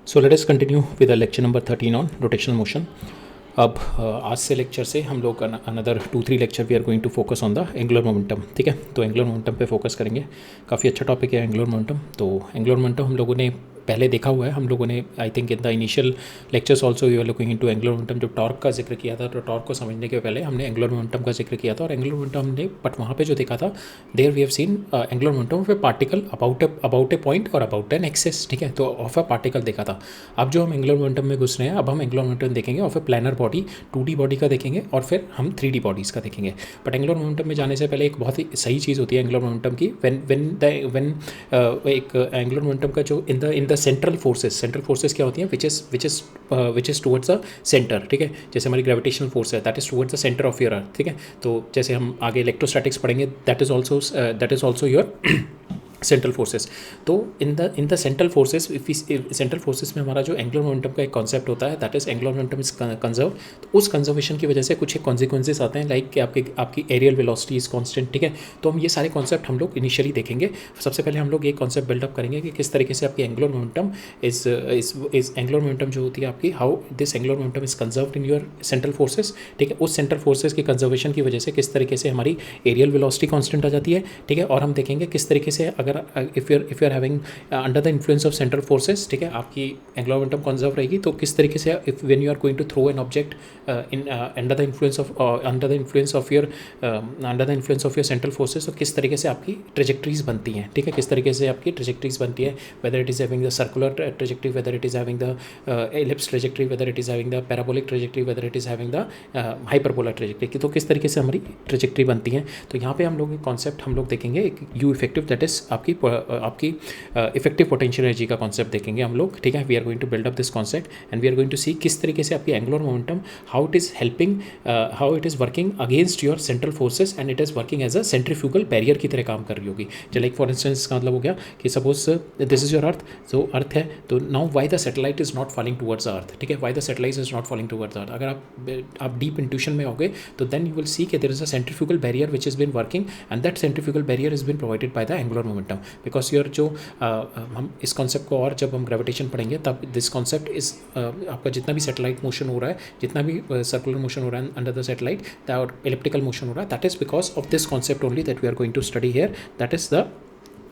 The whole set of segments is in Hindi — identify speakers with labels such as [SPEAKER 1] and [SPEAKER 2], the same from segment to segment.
[SPEAKER 1] So let us continue with lecture number 13 on rotational motion. अब आज से लेक्चर से हम लोग another 2-3 lecture we are going to focus on the angular momentum. ठीक है, तो एंगुलर मोमेंटम पे फोकस करेंगे. काफ़ी अच्छा टॉपिक है एंगुलर मोमेंटम. तो एंगुलर मोमेंटम हम लोगों ने पहले देखा हुआ है. हम लोगों ने I think in the initial lectures also we are looking into angular momentum. जब टॉर्क का जिक्र किया था तो टॉर्क को समझने के पहले हमने एंगुलर मोमेंटम का जिक्र किया था. और एंगुलर मोमेंटम हमने बट वहाँ पे जो देखा था there we have seen angular momentum of a particle about a point और अबाउट एन एक्सेस. ठीक है, तो ऑफ अ पार्टिकल देखा था. अब जो हम एंगुलर मोमेंटम में घुस रहे हैं, अब हम एंगुलर मोमेंटम देखेंगे of a planar body, 2D body का देखेंगे और फिर हम 3D बॉडीज़ का देखेंगे. बट एंगुलर मोमेंटम में जाने से पहले एक बहुत ही सही चीज़ होती है एंगुलर मोमेंटम की. व्हेन एक एंगुलर मोमेंटम का जो इन द सेंट्रल फोर्सेस क्या होती हैं which is towards the centre. ठीक है, जैसे हमारी ग्रेविटेशनल फोर्स है that is towards the centre of your earth. ठीक है, तो जैसे हम आगे इलेक्ट्रोस्टैटिक्स पढ़ेंगे that is also your central forces. तो in the central forces central forces में हमारा जो एंगुलर मोमेंटम का एक कॉन्सेप्ट होता है that is angular momentum is conserve. तो उस कंजर्वेशन की वजह से कुछ एक कॉन्सिक्वेंसेस आते हैं लाइक कि आपकी एरियल वेलोसिटी इज कांस्टेंट. ठीक है, तो हम ये सारे कॉन्सेप्ट हम लोग इनिशियली देखेंगे. सबसे पहले हम लोग ये कॉन्सेप्ट बिल्डअप करेंगे कि किस तरीके से आपकी angular momentum is angular momentum जो होती है आपकी, how this angular momentum is conserved in your central forces. ठीक है, उस सेंट्रल फोर्सेस की कंजर्वेशन की वजह से किस तरीके से हमारी एरियल वेलोसिटी कांस्टेंट आ जाती है. ठीक है, और हम देखेंगे किस तरीके से अगर if you are having under the influence of central forces, ठीक है, आपकी एंगुलर मोमेंटम कंजर्व रहेगी. तो किस तरीके से if when you are going to throw an object in under the influence of your central forces, तो किस तरीके से आपकी ट्रेजेक्ट्रीज बनती हैं. ठीक है, किस तरीके से आपकी ट्रेजेक्ट्रीज बनती है, whether it is having the circular trajectory, whether it is having the ellipse trajectory, whether it is having the parabolic trajectory, whether it is having the hyperbola trajectory. तो किस तरीके से हमारी ट्रेजेक्ट्री बनती हैं. तो यहाँ पे हम लोग कॉन्सेप्ट हम लोग देखेंगे एक यू इफेक्टिव, दैट इज़ आपकी इफेक्टिव पोटेंशियल एनर्जी का कॉन्सेप्ट देखेंगे हम लोग. ठीक है, we are going to build up this concept and we are going to see किस तरीके से आपकी angular momentum how it is helping, how it is working against your central forces and it is working as a centrifugal barrier की तरह काम कर रही होगी. जो लाइक फॉर इंस्टेंस इसका मतलब हो गया कि suppose this is your earth, जो अर्थ है, तो now why the satellite is not falling towards अर्थ. ठीक है, why the satellite is not falling towards अर्थ. अगर आप डीप इंट्यूशन में होगे तो देन यू विल सी कि there is a centrifugal barrier which is been working and that centrifugal barrier is been provided by the angular momentum. Because your जो हम इस कॉन्सेप्ट को और जब हम ग्रेविटेशन पढ़ेंगे तब दिस कॉन्सेप्ट इज आपका जितना भी सैटेलाइट मोशन हो रहा है, जितना भी सर्कुलर मोशन हो रहा है अंडर द सैटेलाइट और इलिप्टिकल मोशन हो रहा है, that is because of this concept only that we are going to study here. That is the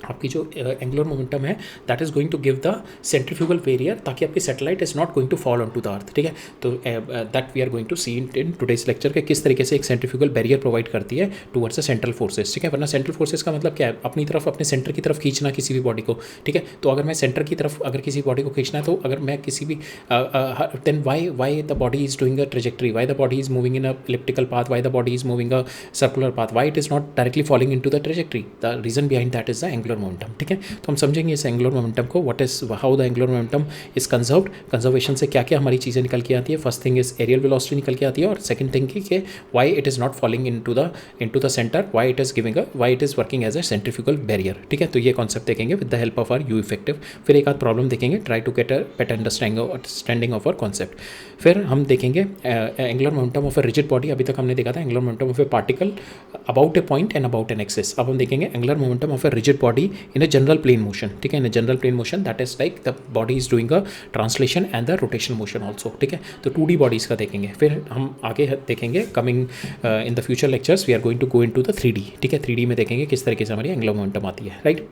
[SPEAKER 1] आपकी जो एंगुलर मोमेंटम है that is going to give the centrifugal barrier ताकि आपकी satellite is not going to fall on to the earth. ठीक है, तो that we are going to see in today's lecture के किस तरीके से एक सेंट्रीफ्यूगल बैरियर प्रोवाइड करती है टुवर्ड्स द सेंट्रल फोर्सेस. ठीक है, वरना सेंट्रल फोर्सेस का मतलब क्या है, अपनी तरफ अपने सेंटर की तरफ खींचना किसी भी बॉडी को. ठीक है, तो अगर मैं सेंटर की तरफ अगर किसी बॉडी को खींचना है तो अगर मैं किसी भी then why the body is doing a trajectory, why the body is moving in a elliptical path, why the body is moving a circular path, why it is not directly falling in to the trajectory. The reason behind that is the angular momentum. ठीक है, तो हम समझेंगे इस एंगुलर मोमेंटम को, what is how the angular momentum is conserved. Conservation से क्या क्या हमारी चीज़ें निकल के आती है. First thing is areal velocity निकल के आती है और सेकंड थिंग कि why it is not falling into the centre, why it is working as a centrifugal barrier. ठीक है, तो ये कॉन्सेप्ट देखेंगे with the help of our U effective. फिर एक आध प्रॉब्लम देखेंगे, try to get a better understanding of our concept. फिर हम देखेंगे angular momentum of a rigid body. अभी तक हमने देखा था angular momentum of a particle about a point and about an axis. अब हम देखेंगे angular momentum of a rigid body in a general plane motion. ठीक है, in a general plane motion that is like the body is doing a translation and the rotational motion also. ठीक है, तो 2D बॉडीज़ का देखेंगे. फिर हम आगे देखेंगे coming in the future lectures we are going to go into the 3D. ठीक है, 3D में देखेंगे किस तरीके से हमारी एंगुलर मोमेंटम आती है. राइट,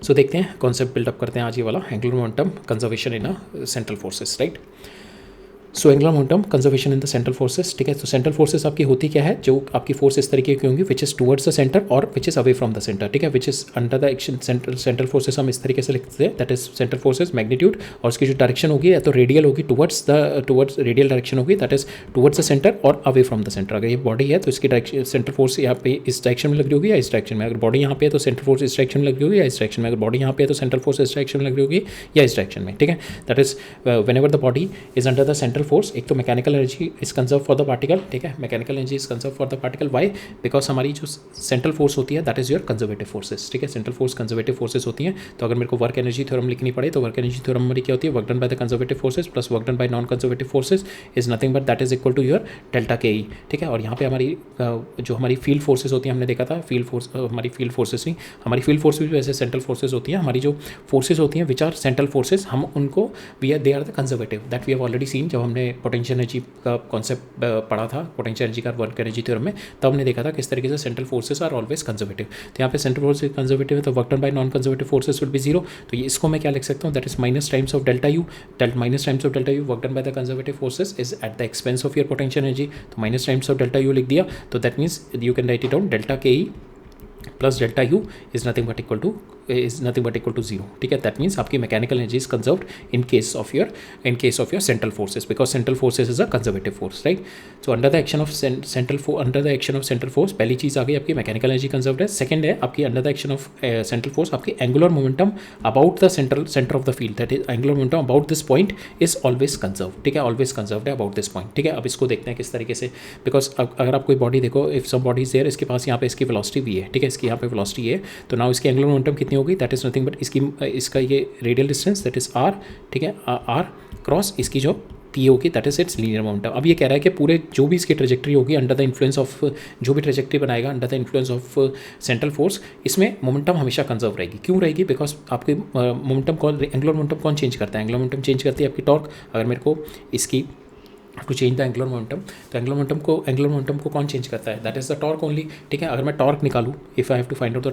[SPEAKER 1] सो देखते हैं कॉन्सेप्ट बिल्डअप करते हैं आज ये वाला angular momentum conservation in a central forces. Right, so angular momentum conservation in the central forces. ठीक है, तो सेंट्रल फोर्सेस आपकी होती क्या है, जो आपकी फोर्स इस तरीके की होंगी which is towards the centre और which is away from the centre. ठीक है, which is under the action central forces हम इस तरीके से लिखते हैं, that is central forces magnitude, और उसकी जो डायरेक्शन होगी या तो रेडियल होगी टुवर्ड्स रेडियल डायरेक्शन होगी, that is towards the centre और अवे फ्रॉम द सेंटर. अगर ये बॉडी है तो इसकी डायरेक्शन सेंट्रल फोर्स यहाँ पे इस डायरेक्शन में लग रही होगी या इस डायरेक्शन में. अगर बॉडी यहाँ पे है तो सेंट्रल फोर्स इस डायरेक्शन में लग रही होगी या इस डायरेक्शन में. अगर बॉडी यहाँ पे है तो सेंट्रल फोर्स इस डायरेक्शन में लग रही होगी या इस डायरेक्शन में. ठीक है, that is whenever the body is under the central force, एक तो mechanical energy is conserve for the particle, ठीक है, mechanical energy is conserve for the particle, why, because हमारी जो सेंट्रल फोर्स होती है that is your conservative forces, ठीक है, सेंट्रल फोर्स कंजर्वेटिव फोर्सेस होती हैं। तो अगर मेरे को वर्क एनर्जी थ्योरम लिखनी पड़े तो वर्क एनर्जी थ्योरम हमारी क्या होती है, work done by the conservative forces plus work done by non conservative forces is nothing but that is equal to your delta K E, ठीक है। और यहाँ पे हमारी जो हमारी फील्ड फोर्सेस होती हैं, हमने देखा था फील्ड फोर्स, हमारी फील्ड फोर्सेस नहीं, हमारी फील्ड फोर्स भी वैसे सेंट्रल फोर्सेस होती हैं, हमारी जो फोर्सेस होती हैं विच आर सेंट्रल फोर्सेस, हम उनको they are the conservative, that we have already seen जब हमने पोटेंशियल एनर्जी का कॉन्सेप्ट पढ़ा था, पोटेंशियल एनर्जी का वर्क एनर्जी थ्योरम में, तब हमने देखा था किस तरीके से central forces are always conservative. तो यहाँ पे सेंट्रल फोर्स कंजर्वेटिव है तो work done by non conservative forces will be zero. तो ये इसको मैं क्या लिख सकता हूँ, that is minus times of delta U, minus times of delta U work done by the conservative forces is at the expense of your potential energy, तो minus times of delta U लिख दिया। तो that means you can write it down delta K E plus delta U is nothing but equal to zero, ठीक है। दैट मीन्स आपकी mechanical energy is conserved in case of your central forces, because central forces is a conservative force, right. So under the action of central force पहली चीज़ आ गई आपकी मैकेनिकल एनर्जी कंजर्व्ड है। सेकंड है आपकी under the action of central force आपकी angular momentum about the centre of the field, that is angular momentum about this point is always conserve, ठीक है, ऑलवेज कंजर्व्ड है अबाउट दिस पॉइंट, ठीक है। अब इसको देखते हैं किस तरीके से, बिकॉज अगर आप कोई बॉडी देखो, if some body is there, इसके पास यहाँ पे इसकी वेलोसिटी भी है, ठीक है, इसकी यहाँ पे वेलोसिटी है, तो नाउ इसकी एंगुलर मोमेंटम कितनी होगी, दैट इज नथिंग बट इसका ये radial distance that is R, ठीक है, आर क्रॉस इसकी जो पी होगी that is its linear momentum. अब ये कह रहा है कि पूरे जो भी इसकी ट्रेजेक्ट्री होगी अंडर द इन्फ्लुएंस ऑफ, जो भी ट्रेजेक्ट्री बनाएगा under the influence of central force, इसमें मोमेंटम हमेशा कंजर्व रहेगी। क्यों रहेगी, बिकॉज आपकी मोमेंटम कौन, एंगुलर मोमेंटम कौन चेंज करता है, एंगुलर मोमेंटम चेंज करती है आपकी टॉर्क। अगर मेरे को इसकी to change the angular momentum, तो एंगुलर मोमेंटम को कौन चेंज करता है, that is the torque only, ठीक है। अगर मैं टॉर्क निकालूँ, if I have to find out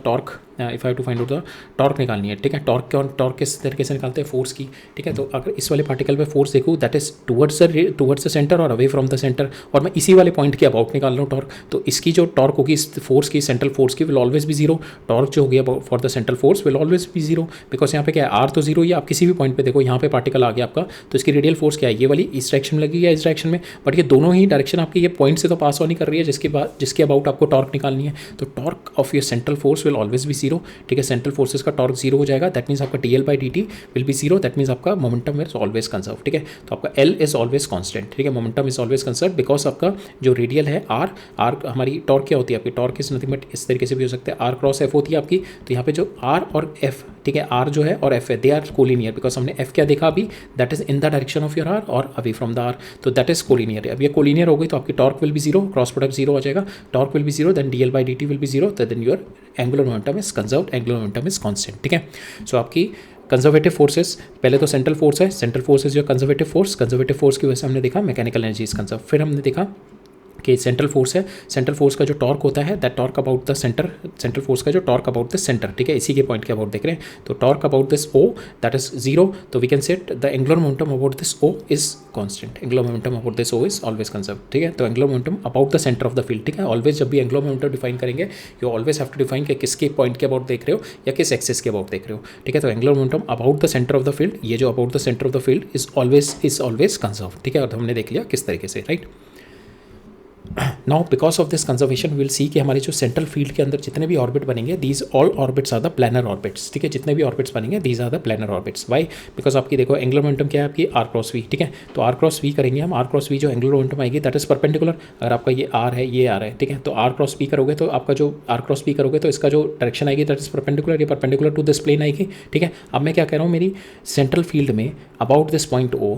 [SPEAKER 1] the torque निकालनी है, ठीक है, टॉर्क किस तरीके से निकालते हैं, फोर्स की, ठीक है। तो अगर इस वाले पार्टिकल पे फोर्स देखूँ that is towards the centre और अवे फ्रॉम द सेंटर, और मैं इसी वाले पॉइंट के अबाउट निकाल रहा हूँ टॉर्क, तो इसकी जो टॉर्क होगी इस फोर्स की, सेंट्रल फोर्स की, विल ऑलवेज भी जीरो। टॉर्क जो होगी for the central force will always भी जीरो, बिकॉज यहाँ पे क्या है, आर तो जीरो, ये आप किसी भी पॉइंट पे देखो, यहाँ पे पार्टिकल आ गया आपका, तो इसकी रेडियल फोर्स क्या है, ये वाली इस डायरेक्शन में लगी या इस डायरेक्शन में, बट ये दोनों ही डायरेक्शन आपकी ये पॉइंट से तो पास ऑन ही कर रही है, जिसके अबाउट आपको टॉर्क निकालनी है। तो torque of your central force will always भी जीरो, ठीक है, सेंट्रल फोर्सेस का टॉर्क जीरो हो जाएगा, दैट मीन्स आपका dl/dt will be zero, that means आपका मोमेंटम इज ऑलवेज कंजर्व, ठीक है। तो आपका L इज ऑलवेज कांस्टेंट, ठीक है, momentum is always conserve, because आपका जो रेडियल है R हमारी टॉर्क क्या होती है आपकी, टॉर्क इज नथिंग बट इस तरीके से भी हो सकता है, R क्रॉस F होती है आपकी। तो यहाँ पे जो R और F, ठीक है, R जो है और F है, दे आर कोलिनियर, बिकॉज हमने F क्या देखा अभी, that is in the direction of your R और अवे फ्रॉम द R, तो दैट इज कोलिनियर। अब ये कोलिनियर हो गई तो आपकी torque will be zero, cross product zero हो जाएगा, torque will be zero, then dl/dt will be zero, then your angular momentum is conserved, angular momentum is constant, ठीक है। सो आपकी कंजर्वेटिव फोर्सेस, पहले तो सेंट्रल फोर्स है, central force is your conservative force की वजह से हमने देखा मैकेनिकल एनर्जी इज कंजर्व। फिर हमने देखा कि सेंट्रल फोर्स है, सेंट्रल फोर्स का जो टॉर्क होता है that torque about the centre, central force का जो टॉर्क अबाउट द सेंटर, ठीक है, इसी के पॉइंट के अबाउट देख रहे हैं, तो torque about this O that is zero, तो we can set the angular momentum about this O is constant, angular momentum about this O is always conserve, ठीक है। तो angular momentum about the centre of the field, ठीक है, ऑलवेज जब भी एंगुलर मोमेंटम डिफाइन करेंगे you always have to define कि किसके पॉइंट के अबाउट देख रहे हो या किस एक्सिस के अबाउट देख रहे हो, ठीक है। तो angular momentum about the centre of the field, ये जो about the centre of the field is always conserve, ठीक है, और हमने देख लिया किस तरीके से, right. Now because of this conservation will see कि हमारे जो सेंट्रल फील्ड के अंदर जितने भी ऑर्बिट बनेंगे, these all orbits are the planar orbits, ठीक है, जितने भी ऑर्बिट्स बनेंगे these are the planar orbits. Why, because आपकी देखो एंगुलर मोमेंटम क्या है आपकी r क्रॉस v, ठीक है, तो r क्रॉस v करेंगे हम, r क्रॉस v जो एंगुलर मोमेंटम आएगी दैट इज परपेंडिकुलर, अगर आपका ये r है ये r है, ठीक है, तो r क्रॉस v करोगे तो आपका जो r क्रॉस v करोगे तो इसका जो डायरेक्शन आएगी दैट इज परपेंडिकुलर, ये परपेंडिकुलर टू दिस प्लेन आएगी, ठीक है। अब मैं क्या कह रहा हूँ, मेरी सेंट्रल फील्ड में about this point O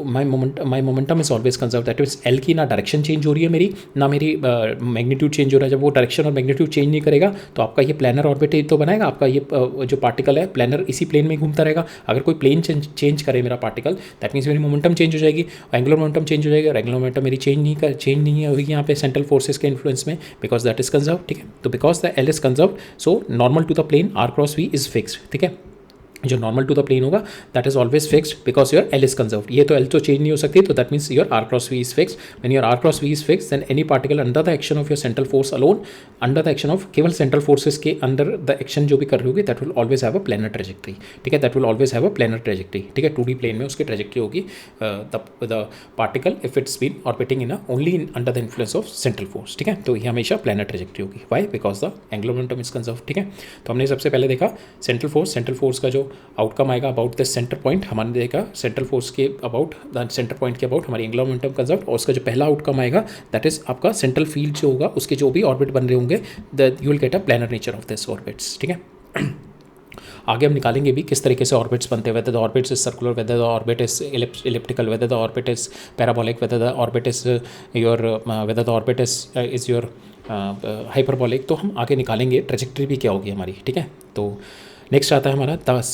[SPEAKER 1] my momentum is always conserve, that is L की ना डायरेक्शन चेंज हो रही है मेरी, ना मेरी मैग्नीट्यूड चेंज हो रहा है। जब वो डायरेक्शन और मैग्नीट्यूड चेंज नहीं करेगा तो आपका ये प्लानर ऑर्बिट तो बनाएगा, आपका ये जो पार्टिकल है प्लानर इसी प्लेन में घूमता रहेगा। अगर कोई प्लेन चेंज करे मेरा पार्टिकल, दैट मीन्स मेरी मोमेंटम चेंज हो जाएगी, एंगुलर मोमेंटम चेंज हो जाएगा, और एंगुलर मोमेंटम मेरी चेंज नहीं होगी यहाँ पे सेंट्रल फोर्सेस के इन्फ्लुएंस में, बिकॉज दैट इज कंजर्व, ठीक है। तो because the L is conserve, so normal to the plane r cross v is fixed, ठीक है, जो नॉर्मल टू द प्लेन होगा that is always fixed because your L is conserved. ये तो L तो चेंज नहीं हो सकती, तो that means your r cross v is fixed. When your r cross v is fixed then any particle under the action of your central force alone, under the action of केवल सेंट्रल फोर्सेस के अंडर द एक्शन जो भी कर रही होगी that will always have a planar trajectory, ठीक है, that will always have a planar trajectory, ठीक है, 2D प्लेन में उसकी ट्रेजेक्ट्री होगी the particle if it's been orbiting in only under the influence of central force, ठीक है, तो ये हमेशा प्लेनर ट्रेजेक्ट्री होगी। Why, because the angular momentum is conserved, ठीक है। तो हमने सबसे पहले देखा सेंट्रल फोर्स का जो आउटकम आएगा अबाउट द सेंटर पॉइंट, हमने देखा सेंट्रल फोर्स के अबाउट, द सेंटर पॉइंट के अबाउट हमारी एंगुलर मोमेंटम कंजर्व, और उसका जो पहला आउटकम आएगा दैट इज आपका सेंट्रल फील्ड जो होगा उसके जो भी ऑर्बिट बन रहे होंगे that you will get a planar nature of this orbits, ठीक है। आगे हम निकालेंगे भी किस तरीके से ऑर्बिट्स बनते हैं, whether the orbits is circular, whether the orbit is elliptical, whether the orbit is parabolic, whether the orbit is your whether the orbit is your hyperbolic. तो हम आगे निकालेंगे ट्रेजेक्टरी भी क्या होगी हमारी, ठीक है। तो नेक्स्ट आता है हमारा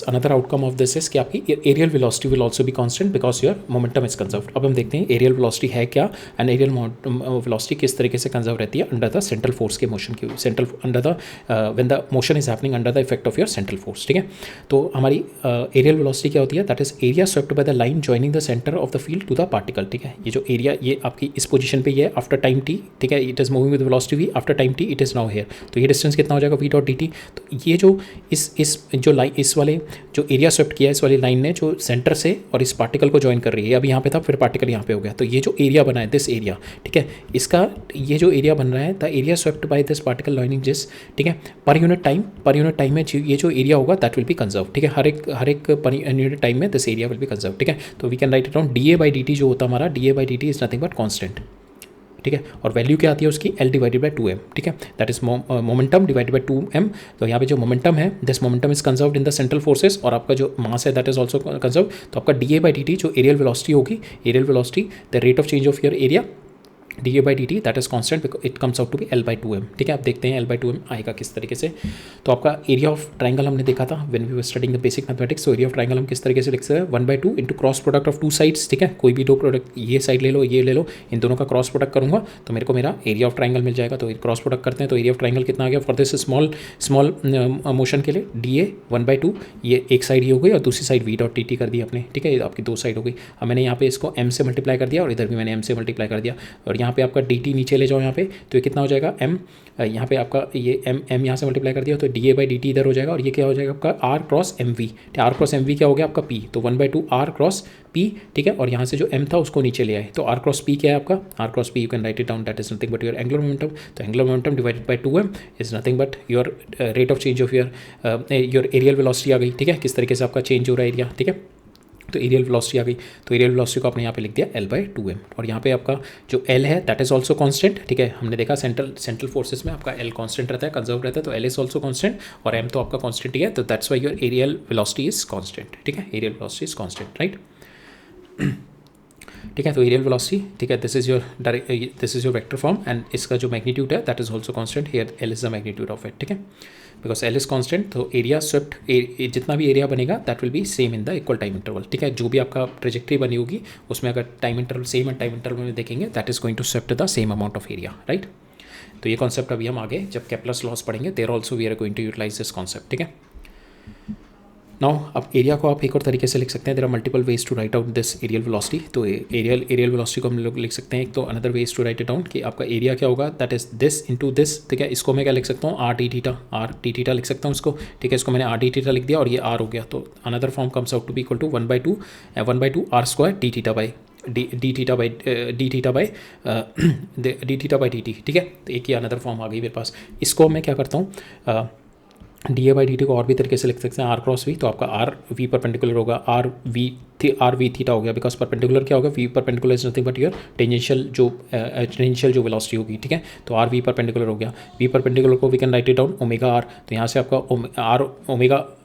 [SPEAKER 1] another outcome of this is कि आपकी areal velocity will also be constant because your momentum is conserved. अब हम देखते हैं एरियल वेलोसिटी है क्या एंड एरियल वेलोसिटी किस तरीके से कंजर्व रहती है अंडर द सेंट्रल फोर्स के मोशन की, central under the when the motion is happening under the effect of your central force, ठीक है। तो हमारी एरियल वेलोसिटी क्या होती है, that is area swept by the line joining the centre of the field to the particle, ठीक है। ये जो एरिया ये आपकी इस पोजीशन पे ये है आफ्टर टाइम टी, ठीक है, it is moving with velocity v, after time t it is now here. तो ये डिस्टेंस कितना हो जाएगा वी डॉट डी टी। तो ये जो इस जो लाइन इस वाले जो एरिया स्वेप्ट किया है इस वाली लाइन ने जो सेंटर से और इस पार्टिकल को ज्वाइन कर रही है, अब यहाँ पे था फिर पार्टिकल यहाँ पे हो गया, तो ये जो एरिया बना है दिस एरिया, ठीक है, इसका ये जो एरिया बन रहा है the area swept by this particle joining this, ठीक है, पर यूनिट टाइम में ये जो एरिया होगा दैट विल बी कंजर्व, ठीक है, हर एक पर यूनिट टाइम में this area will be conserve, ठीक है। तो we can write it down d A by D t जो होता हमारा d A by D T is nothing but constant, ठीक है। और वैल्यू क्या आती है उसकी L डिवाइडेड बाई 2m, ठीक है, that is momentum divided by 2m। तो यहाँ पे जो मोमेंटम है this momentum is conserved in the central forces, और आपका जो मास है दैट इज ऑल्सो कंजर्व। तो आपका d A by D t जो एरियल वेलोसिटी होगी, areal velocity the rate of change of your area d A by D T that is constant, it comes out to be L by 2m, ठीक है। आप देखते हैं L बाई 2m आएगा किस तरीके से। तो आपका एरिया ऑफ ट्राइंगल हमने देखा था when we were studying the basic mathematics. तो एरिया ऑफ ट्राइंगल हम किस तरीके से लिख सकते हैं 1/2 into cross product of two sides, ठीक है, कोई भी दो प्रोडक्ट ये साइड ले लो ये ले लो, इन दोनों का क्रॉस प्रोडक्ट करूँगा तो मेरे को मेरा एरिया ऑफ ट्राइंगल मिल जाएगा। तो क्रॉस प्रोडक्ट करते हैं तो एरिया ऑफ ट्राइंगल कितना आ गया फॉर दिस स्मॉल मोशन के लिए डी ए 1/2, ये एक साइड ही हो गई और दूसरी side V dot T T कर दी आपने, ठीक है, ये आपकी दो साइड हो गई। अब मैंने यहाँ पे इसको m से मल्टीप्लाई कर दिया और इधर भी मैंने m से मल्टीप्लाई कर दिया, और यहाँ पे आपका डी टी नीचे ले जाओ यहाँ पे तो ये कितना हो जाएगा m, यहाँ पे आपका ये m यहाँ से मल्टीप्लाई कर दिया तो D A by D T इधर हो जाएगा, और ये क्या हो जाएगा आपका r cross M v, r cross M v क्या हो गया आपका p, तो 1/2 r क्रॉस p, ठीक है। और यहाँ से जो m था उसको नीचे ले आए तो r क्रॉस p क्या है आपका, r cross p you can write it down that is nothing but your angular momentum. तो angular momentum divided by 2m is nothing but your rate of change of your areal velocity आ गई, ठीक है, किस तरीके से आपका चेंज हो रहा है एरिया, ठीक है। तो एरियल वेलोसिटी आ गई, तो एरियल वेलोसिटी को आपने यहाँ पे लिख दिया L बाई 2m, और यहाँ पे आपका जो L है दैट इज ऑल्सो कॉन्स्टेंट, ठीक है। हमने देखा सेंट्रल फोर्सेस में आपका L कॉन्स्टेंट रहता है, कंजर्व रहता है, तो L इज ऑल्सो कॉन्स्टेंट और m तो आपका कॉन्स्टेंट ही है, तो that's why your areal velocity is constant, ठीक है, areal velocity is constant, right, ठीक है। तो एरियल वेलोसिटी, ठीक है, this is your vector form and इसका जो मैग्नीट्यूड है that is also constant, here L is the magnitude of it, ठीक है, बिकॉज L इज कॉन्स्टेंट। तो एरिया स्वेप्ट जितना भी एरिया बनेगा that will B same in the equal time interval, ठीक है। जो भी आपका ट्रेजेक्टरी बनी होगी उसमें अगर time interval same time interval में देखेंगे that is going to swept the same amount of area, right. तो ये कॉन्सेप्ट अभी हम आगे जब केप्लर्स लॉस पढ़ेंगे there also we are going to utilise this concept, ठीक है। नाउ अब एरिया को आप एक और तरीके से लिख सकते हैं, there are multiple ways to write out this areal velocity. तो एरियल वेलोसिटी को हम लोग लिख सकते हैं एक तो another ways to write it down कि आपका एरिया क्या होगा that is this into this, ठीक है। इसको मैं क्या लिख सकता हूँ आर टी थीटा लिख सकता हूँ इसको, ठीक है। इसको मैंने आर टी थीटा लिख दिया और ये आर हो गया, तो another form comes out to be equal to 1/2 r square d theta by d theta by D t, ठीक है। तो एक ही अनदर फॉर्म आ गई मेरे पास। इसको मैं क्या करता हूँ D A by D T को और भी तरीके से लिख सकते हैं आर क्रॉस वी, तो आपका आर वी परपेंडिकुलर होगा आर वी थीटा हो गया, बिकॉज परपेंडिकुलर क्या होगा v perpendicular is nothing but your tangential जो वेलोसिटी होगी, ठीक है। तो आर वी परपेंडिकुलर हो गया, वी परपेंडिकुलर को we can write it down omega r, तो यहाँ से आपका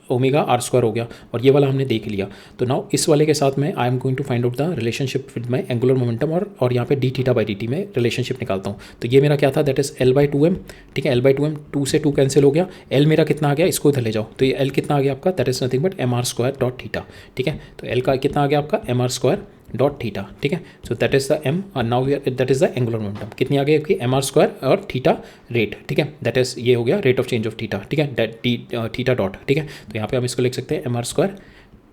[SPEAKER 1] ओमेगा आर स्क्वायर हो गया, और ये वाला हमने देख लिया। तो नाउ इस वाले के साथ में I am going to find out the relationship with my angular momentum, और यहाँ पे d theta by D t में रिलेशनशिप निकालता हूँ। तो ये मेरा क्या था that is L by 2m, ठीक है, L बाई 2m 2 से 2 कैंसिल हो गया, L मेरा कितना आ गया इसको इधर ले जाओ, तो ये L कितना आ गया आपका that is nothing but M R square dot theta, ठीक है। तो L का कितना आ गया आपका M are square dot theta, ठीक है। So that is the M और now that is the angular momentum कितनी आ गई आपकी एम आर स्क्वायर और थीटा रेट, ठीक है, दैट इज ये हो गया rate of change of theta, ठीक है, थीटा डॉट, ठीक है। तो यहाँ पे हम इसको लिख सकते हैं m are square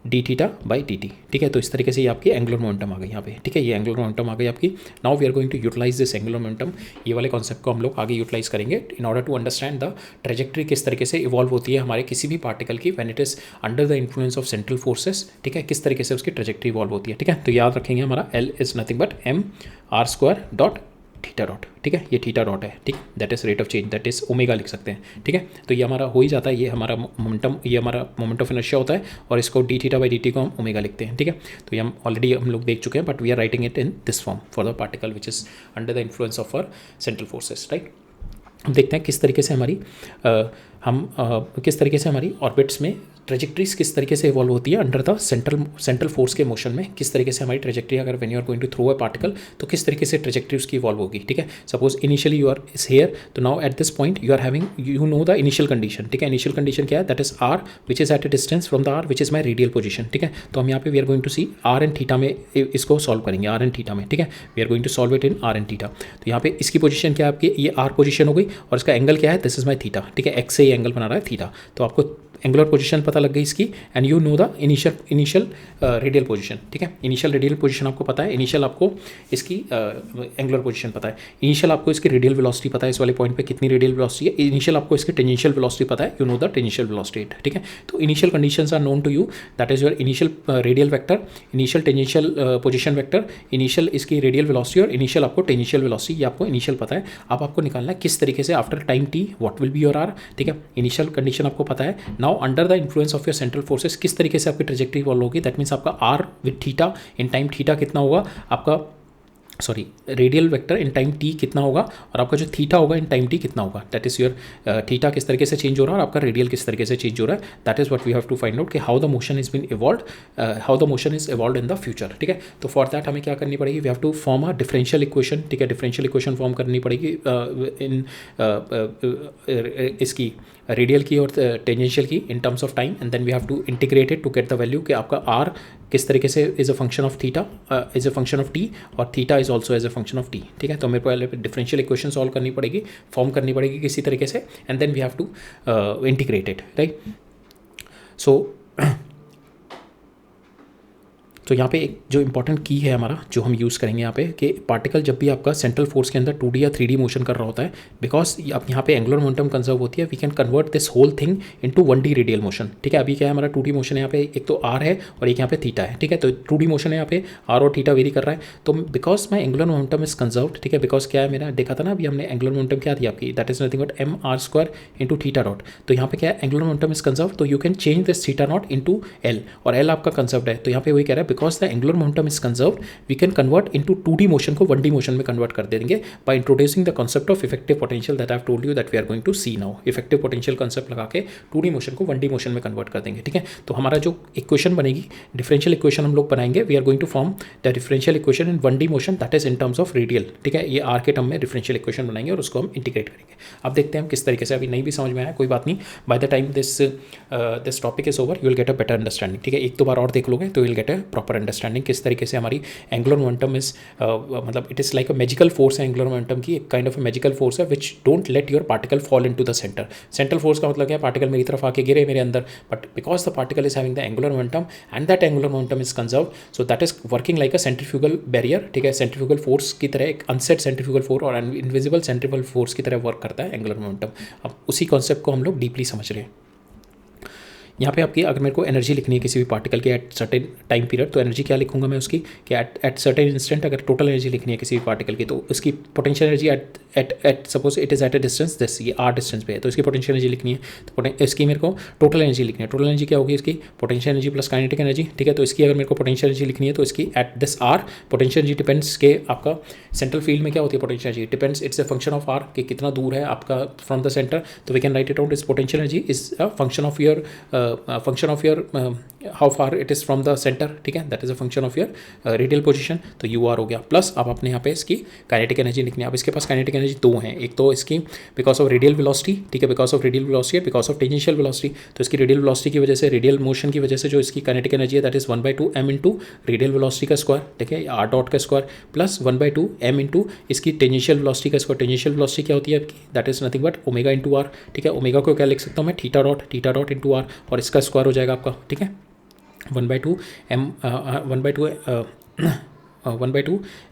[SPEAKER 1] d theta by D t, ठीक है। तो इस तरीके से ये आपकी एंगुलर मोमेंटम आ गई यहाँ पे, ठीक है, ये एंगुलर मोमेंटम आ गई आपकी। Now we are going to utilise this angular momentum, ये वाले कॉन्सेप्ट को हम लोग आगे यूटिलाइज करेंगे in order to understand the trajectory किस तरीके से इवॉल्व होती है हमारे किसी भी पार्टिकल की when it is under the influence of central forces, ठीक है, किस तरीके से उसकी ट्रेजेक्टरी इवॉल्व होती है, ठीक है। तो याद रखेंगे हमारा L is nothing but M R square dot theta dot, ठीक है, ये थीटा डॉट है, ठीक, that is rate of change, that is omega लिख सकते हैं, ठीक है। तो ये हमारा हो ही जाता है, ये हमारा मोमेंटम, ये हमारा मोमेंट ऑफ इनर्शिया होता है और इसको D theta by D T को हम ओमेगा लिखते हैं, ठीक है। तो ये हम ऑलरेडी हम लोग देख चुके हैं, but we are writing it in this form for the particle which is under the influence of our central forces, right. हम देखते हैं किस तरीके से हमारी किस तरीके से हमारी ऑर्बिट्स में ट्रेजेक्ट्रीज किस तरीके से इवॉल्व होती है अंडर द सेंट्रल फोर्स के मोशन में, किस तरीके से हमारी ट्रेजेक्ट्री, अगर when you are going to throw a particle तो किस तरीके से ट्रेजेक्ट्री उसकी इवॉल्व होगी, ठीक है। Suppose initially you are is here, तो now at this point you are having, you know the initial condition, ठीक है। इनिशियल कंडीशन क्या है, that is R which is at a distance from the R which is my radial position, ठीक है। तो हम यहाँ पे we are going to see R and theta में इसको सॉल्व करेंगे, आर एंड थीटा में, ठीक है। We are going to solve it in r and theta. तो यहाँ पे इसकी पोजीशन क्या है आपकी, ये आर पोजीशन हो गई और इसका एंगल क्या है, दिस इज माई थीटा, ठीक है। एक्स से ये एंगल बना रहा है थीटा, तो आपको एंगुलर पोजीशन पता लग गई इसकी, and you know the initial radial position, ठीक है। इनिशियल रेडियल पोजीशन आपको पता है, इनिशियल आपको इसकी एंगुलर पोजीशन पता है, इनिशियल आपको इसकी रेडियल वेलोसिटी पता है, इस वाले पॉइंट पे कितनी रेडियल वेलोसिटी है, इनिशियल आपको इसकी टेंजेंशियल वेलोसिटी पता है, you know the tangential velocity, ठीक है। तो initial conditions are known to you, that is your initial radial vector, initial tangential position vector, initial इसकी रेडियल वेलोसिटी और इनिशियल आपको टेंजेंशियल वेलोसिटी, ये आपको इनिशियल पता है। अब आपको निकालना है किस तरीके से after time t what will be your are, ठीक है। इनिशियल कंडीशन आपको पता है, now under the influence of your central forces किस तरीके से आपकी ट्रेजेक्ट्री फॉलो होगी, दैट मीन्स आपका r with theta in time theta कितना होगा आपका, sorry radial vector in time t कितना होगा और आपका जो थीटा होगा इन टाइम टी कितना होगा, दैट इज योर थीटा किस तरीके से चेंज हो रहा है और आपका रेडियल किस तरीके से चेंज हो रहा है, that is what we have to find out कि how the motion is been evolve, how the motion is evolve in the future, ठीक है। तो फॉर दैट हमें क्या करनी पड़ेगी, we have to form a differential equation, ठीक है। डिफरेंशियल इक्वेशन फॉर्म करनी पड़ेगी इन इसकी रेडियल की और टेंजेंशियल की in terms of time, and then we have to integrate it to get the value कि आपका आर किस तरीके से is a function of theta, is a function of T और theta is also as a function of T, ठीक है। तो मेरे को पहले डिफरेंशियल इक्वेशन सॉल्व करनी पड़ेगी, फॉर्म करनी पड़ेगी किसी तरीके से, and then we have to integrate it, right. So तो यहाँ पे एक जो इंपॉर्टेंट की है हमारा जो हम यूज़ करेंगे यहाँ पे कि पार्टिकल जब भी आपका सेंट्रल फोर्स के अंदर 2D या 3D मोशन कर रहा होता है, बिकॉज अब यहाँ पे एंगुलर मोमेंटम कंजर्व होती है, we can convert this whole thing into 1D radial motion, ठीक है। अभी क्या है हमारा 2D मोशन है, यहाँ पे एक तो आर है और एक यहाँ पे थीटा है, ठीक है। तो 2D मोशन है, यहाँ पे आर और थीटा वेरी कर रहा है, तो because my angular momentum is conserved, ठीक है। बिकॉज क्या है मेरा देखा था ना अभी हमने एंगुलर मोमेंटम क्या थी आपकी, that is nothing but M R square into theta dot. तो यहाँ पे क्या है एंगुलर मोमेंटम इज कंजर्व, तो you can change this theta naught into L, और एल आपका कंजर्व्ड है, तो यहाँ पे वही कह रहा है because the angular momentum is conserved, we can convert into 2D motion को 1D मोशन में कन्वर्ट कर देंगे by introducing the concept of effective potential that I have told you that we are going to see now. effective potential concept लगा के 2D मोशन को 1D मोशन में कन्वर्ट कर देंगे, ठीक है। तो हमारा जो इक्वेशन बनेगी डिफरेंशियल इक्वेशन हम लोग बनाएंगे, we are going to form the differential equation in 1D motion that is in terms of radial, ठीक है। ये आर के टर्म में डिफरेंशियल इक्वेशन बनाएंगे और उसको हम इंटीग्रेट करेंगे। अब देखते हैं हम किस तरीके से, अभी नहीं भी समझ में आया कोई बात नहीं, by the time this topic is over you will get a better understanding, ठीक है। एक दो बार और देख लोगे तो will get a proper understanding किस तरीके से हमारी एंगुलर मोमेंटम इज मतलब it is like a magical force है, एंगुलर मोमेंटम की एक काइंड ऑफ मैजिकल फोर्स है which don't let your particle fall into the centre. Central force का मतलब क्या है, पार्टिकल मेरी तरफ आके गिरे मेरे अंदर, but because the particle is having the angular momentum and that angular momentum is conserve, so that is working like a centrifugal barrier, ठीक है। सेंट्रीफ्यूगल फोर्स की तरह एक अनसेट सेंट्रीफ्यूगल फोर्स और इनविजिबल सेंट्रीफ्यूगल फोर्स की तरह वर्क करता है एंगुलर मोमेंटम। अब उसी कॉन्सेप्ट को हम लोग डीपली समझ रहे हैं। यहाँ पे आपकी अगर मेरे को एनर्जी लिखनी है किसी भी पार्टिकल के एट सर्टेन टाइम पीरियड, तो एनर्जी क्या लिखूंगा मैं उसकी कि एट सर्टेन इंस्टेंट अगर टोटल एनर्जी लिखनी है किसी भी पार्टिकल की, तो उसकी potential energy at suppose it is eight a distance this, ये आर डिस्टेंस पे है, तो इसकी पोटेंशियल एनर्जी लिखनी है, तो इसकी मेरे को टोटल एनर्जी लिखनी है। टोटल एनर्जी क्या होगी इसकी, potential energy plus kinetic energy, ठीक है। तो इसकी अगर मेरे को पोटेंशियल एनर्जी लिखनी है तो इसकी at this R potential energy depends के आपका सेंट्रल फील्ड में क्या होती है potential energy, depends it's a function of R कि कितना दूर है आपका फ्रॉम द सेंटर, तो we can write it out इस potential energy is a function of your how far it is from the center, ठीक है। that is a function of your radial position, तो u r हो गया प्लस अब अपने यहाँ पे इसकी काइनेटिक एनर्जी लिखनी है। अब इसके पास काइनेटिक एनर्जी दो हैं, एक तो इसकी बिकॉज ऑफ रेडियल वेलोसिटी, ठीक है, because of radial velocity, because of tangential velocity, तो इसकी रेडियल वेलोसिटी की वजह से रेडियल मोशन की वजह से जो इसकी काइनेटिक एनर्जी है that is 1/2 m into radial velocity का स्क्वायर, ठीक है, आर डॉट का स्क्वायर प्लस 1/2 m इंटू इसकी टेंजेंशियल वेलोसिटी का स्क्वायर। टेंजेंशियल वेलोसिटी क्या होती है आपकी, that is nothing but omega into r, ठीक है। ओमेगा को क्या लिख सकता हूँ मैं, थीटा डॉट इंटू आर, और इसका स्क्वायर हो जाएगा आपका, ठीक है, 1/2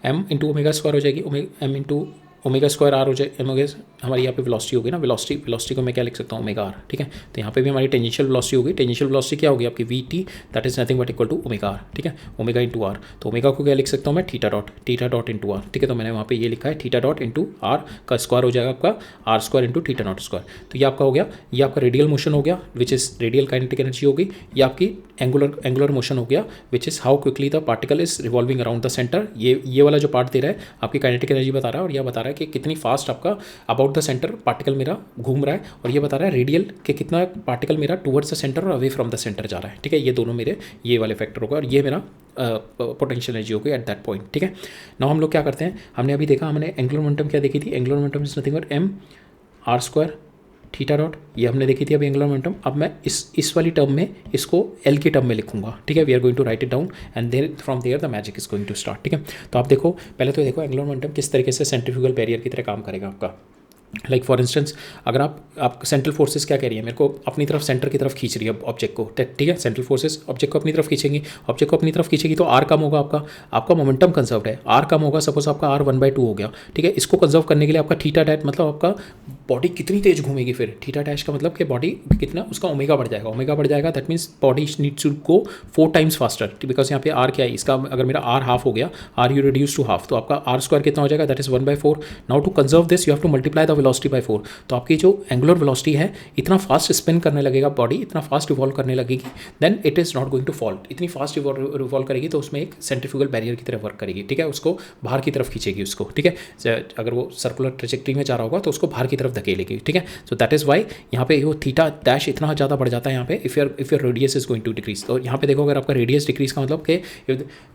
[SPEAKER 1] m इंटू ओमेगा स्क्वायर हो जाएगी, m into omega square r हो जाएगी, हमारी यहाँ पे वेलोसिटी होगी ना, वेलोसिटी को मैं क्या लिख सकता हूँ, ओमेगा आर, ठीक है। तो यहाँ पे भी हमारी टेंजेंशियल वेलोसिटी होगी, टेंजेंशियल वेलोसिटी क्या होगी आपकी v t, that is nothing but equal to omega r, ठीक है, ओमेगा इंटू आर। तो ओमेगा को क्या लिख सकता हूँ मैं, थीटा डॉट इंटू आर, ठीक है। तो मैंने वहाँ पे ये लिखा है थीटा डॉट इंटू आर का स्क्वायर हो जाएगा आपका r square into theta naught square. तो ये आपका हो गया, ये आपका रेडियल मोशन हो गया which is radial kinetic energy होगी, ये आपकी एंगुलर मोशन हो गया which is how quickly the particle is revolving around the centre. ये वाला जो पार्ट दे रहा है आपकी काइनेटिक एनर्जी बता रहा है, और यह बता रहा है कि कितनी फास्ट आपका अबाउट द सेंटर पार्टिकल मेरा घूम रहा है, और ये बता रहा है रेडियल कि कितना पार्टिकल मेरा टुवर्ड्स द सेंटर और अवे फ्रॉम द सेंटर जा रहा है, ठीक है। ये दोनों मेरे ये वाले फैक्टर होगा, और ये मेरा पोटेंशियल एनर्जी होगी एट दैट पॉइंट, ठीक है। नाउ हम लोग क्या करते हैं, हमने अभी देखा, हमने एंगुलर मोमेंटम क्या देखी थी, angular momentum is nothing but M R square theta dot, ये हमने देखी थी अभी एंगुलर मोमेंटम। अब मैं इस वाली टर्म में इसको एल की टर्म में लिखूंगा, ठीक है। We are going to write it down and there from there the magic is going to start, ठीक है। तो आप देखो, पहले तो देखो एंगुलर मोमेंटम किस तरीके से सेंट्रीफ्यूगल बैरियर की तरह काम करेगा आपका। लाइक फॉर इंस्टेंस, अगर आप सेंट्रल फोर्सेस क्या कह रही है, मेरे को अपनी तरफ सेंटर की तरफ खींच रही है ऑब्जेक्ट को, ठीक है। सेंट्रल फोर्सेस ऑब्जेक्ट को अपनी तरफ खींचेंगी, ऑब्जेक्ट को अपनी तरफ खींचेगी तो आर कम होगा, आपका मोमेंटम कंजर्व्ड है, आर कम होगा, सपोज आपका आर 1/2 हो गया, ठीक है। इसको कंजर्व करने के लिए आपका थीटा डैट, मतलब आपका बॉडी कितनी तेज घूमेगी, फिर थीटा डैश का मतलब कि बॉडी कितना, उसका ओमेगा बढ़ जाएगा, that means body needs to go 4 times faster, because यहाँ पे आर क्या है, इसका अगर मेरा आर हाफ हो गया, r you reduce to half, तो आपका आर स्क्वायर कितना हो जाएगा, that is 1/4। Now to conserve this you have to multiply the velocity by 4। तो आपकी जो एंगुलर वेलोसिटी है, इतना फास्ट स्पिन करने लगेगा बॉडी, इतना फास्ट इवॉल्व करने लगेगी, then it is not going to fall. इतनी फास्ट इवॉल्व करेगी तो उसमें एक सेंट्रीफ्यूगल बैरियर की तरह वर्क करेगी, ठीक है, उसको बाहर की तरफ खींचेगी उसको, ठीक है। अगर वो सर्कुलर ट्रेजेक्टरी में जा रहा होगा तो उसको बाहर की तरफ धकेलेगी, ठीक है। सो दैट इज़ वाई यहाँ पे वो थीटा डैश इतना ज़्यादा बढ़ जाता है यहाँ पे, if your radius is going to decrease. तो यहाँ पे देखो, अगर आपका रेडियस डिक्रीज का मतलब कि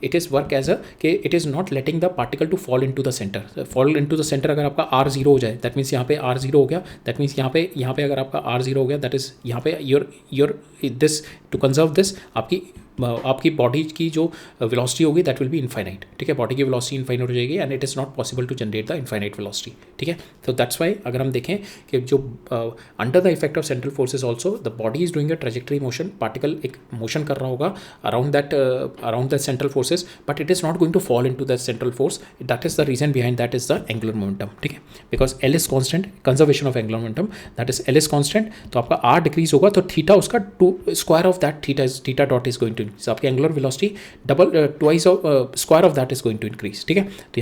[SPEAKER 1] इट इज़ वर्क एज कि it is not letting the particle to fall into the centre. अगर आपका आर 0 हो जाए, दैट मीन्स यहाँ पे आर 0 हो गया, दैट मीन्स यहाँ पे अगर आपका आर 0 हो गया, दैट इज यहाँ पे your this to conserve this, आपकी बॉडी की जो वेलोसिटी होगी दैट विल बी इनफाइनाइट, ठीक है। बॉडी की वेलोसिटी इनफाइनाइट हो जाएगी and it is not possible to generate the infinite velocity, ठीक है। तो दैट्स वाई अगर हम देखें कि जो under the effect of central forces also the body is doing a trajectory motion, particle एक मोशन कर रहा होगा around that central forces, but it is not going to fall into that central force. That is the reason behind that is the angular momentum, ठीक है, because L is constant, conservation of angular momentum, that is L is constant. तो आपका आर डिक्रीज होगा तो थीटा उसका square of that theta dot is going to increase, आपकी angular velocity double twice of square of that is going to increase, ठीक है। तो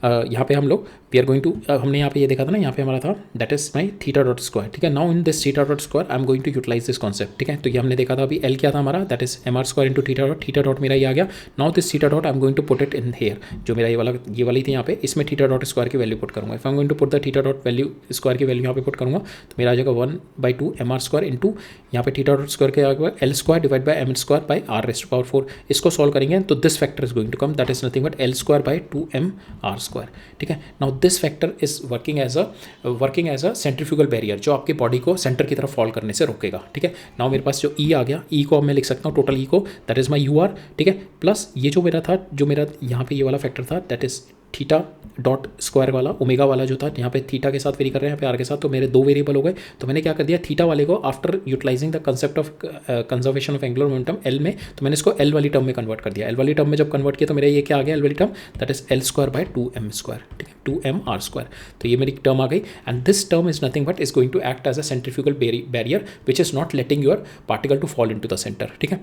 [SPEAKER 1] यहाँ पे हम लोग वी आर गोइंग टू, हमने यहाँ पे ये देखा था ना, यहाँ पे हमारा था that is my theta dot square, ठीक है। Now in this theta dot square I am going to utilise this concept, ठीक है। तो ये हमने देखा था अभी एल क्या था हमारा, that is M are square into theta dot मेरा ये आ गया। Now this theta dot I am going to put it in here, जो मेरा ये वाली थी यहाँ पे, इसमें थीटा डॉट स्क्वायर की वैल्यू पुट करूँगा। If I am going to put the theta dot value square की वैल्यू यहाँ पे पुट करूँगा तो मेरा आ जाएगा 1/2 एम आर स्क्वायर इंटू यहाँ पे थीटा डॉट स्क्वायर के आगे L square divide by M square by R raised to power 4। इसको सॉल्व करेंगे तो this factor is going to come, that is nothing but L square by 2m R square, ठीक है। Now this factor is working as a centrifugal barrier, जो आपकी बॉडी को सेंटर की तरफ फॉल करने से रोकेगा, ठीक है। नाउ मेरे पास जो ई आ गया, ई को अब मैं लिख सकता हूँ टोटल ई को, that is my U R, ठीक है, प्लस ये जो मेरा यहाँ पे ये वाला फैक्टर था, that is theta dot square वाला, ओमेगा वाला जो था, यहाँ पे थीटा के साथ वेरी कर रहे हैं, यहाँ पे आर के साथ, तो मेरे 2 वेरिएबल हो गए। तो मैंने क्या कर दिया, थीटा वाले को after utilizing the concept of conservation of angular momentum L में, तो मैंने इसको एल वाली टर्म में कन्वर्ट कर दिया। एल वाली टर्म में जब कन्वर्ट किया तो मेरे ये क्या आ गया, एल वाली term, that is L square by 2m square, ठीक है, 2m आर स्क्वायर। तो ये मेरी टर्म आ गई and this term is nothing but is going to act as a centrifugal barrier which is not letting your particle to fall in to the centre, ठीक है।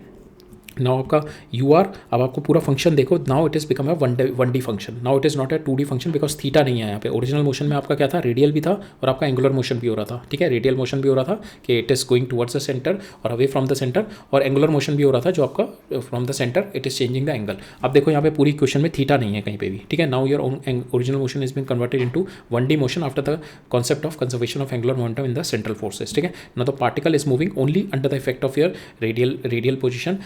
[SPEAKER 1] नाउ आपका यू आर, अब आपको पूरा फंक्शन देखो, now it is become a 1D function, now it is not a 2D function because theta नहीं है यहाँ पे। ओरिजिनल मोशन में आपका क्या था, रेडियल भी था और आपका एंगुलर मोशन भी हो रहा था, ठीक है। रेडियल मोशन भी हो रहा था कि it is going towards the centre और अवे फ्रॉम द सेंटर, और एंगुलर मोशन भी हो रहा था जो आपका from the centre it is changing the angle. अब देखो यहाँ पे पूरी क्वेश्चन में थीटा नहीं है कहीं पे भी, ठीक है। Now your original motion is been converted into 1D motion after the concept of conservation of angular momentum in the central forces, ठीक है। ना तो particle is moving only under the effect of your radial position,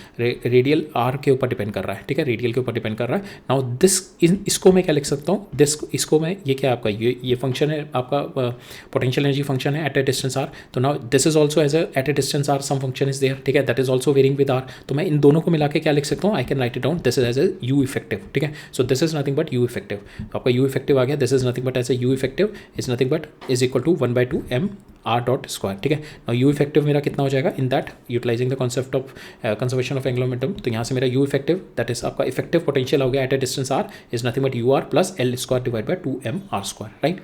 [SPEAKER 1] radial R के ऊपर डिपेंड कर रहा है, ठीक है, रेडियल के ऊपर डिपेंड कर रहा है। नाउ दिस इसको मैं क्या लिख सकता हूँ, इसको मैं, ये क्या आपका ये फंक्शन है, आपका पोटेंशियल एनर्जी फंक्शन है एट ए डिस्टेंस आर। तो now this is also as at a distance R some function is there, ठीक है, that is also varying with R. तो मैं इन दोनों को मिला के क्या लिख सकता हूँ, I can write it down, this is as a U effective, ठीक है। So this is nothing but U effective, तो आपका यू इफेक्टिव आ गया, this is nothing but as a U effective is nothing but is equal to 1/2 m R dot square, ठीक है। नाउ यू इफेक्टिव मेरा कितना हो जाएगा, in that utilizing the concept of conservation of angular momentum, तो यहाँ से मेरा यू इफेक्टिव दैट इज आपका इफेक्टिव पोटेंशियल हो गया at a distance R is nothing but you R plus L square divide by 2m R square, right.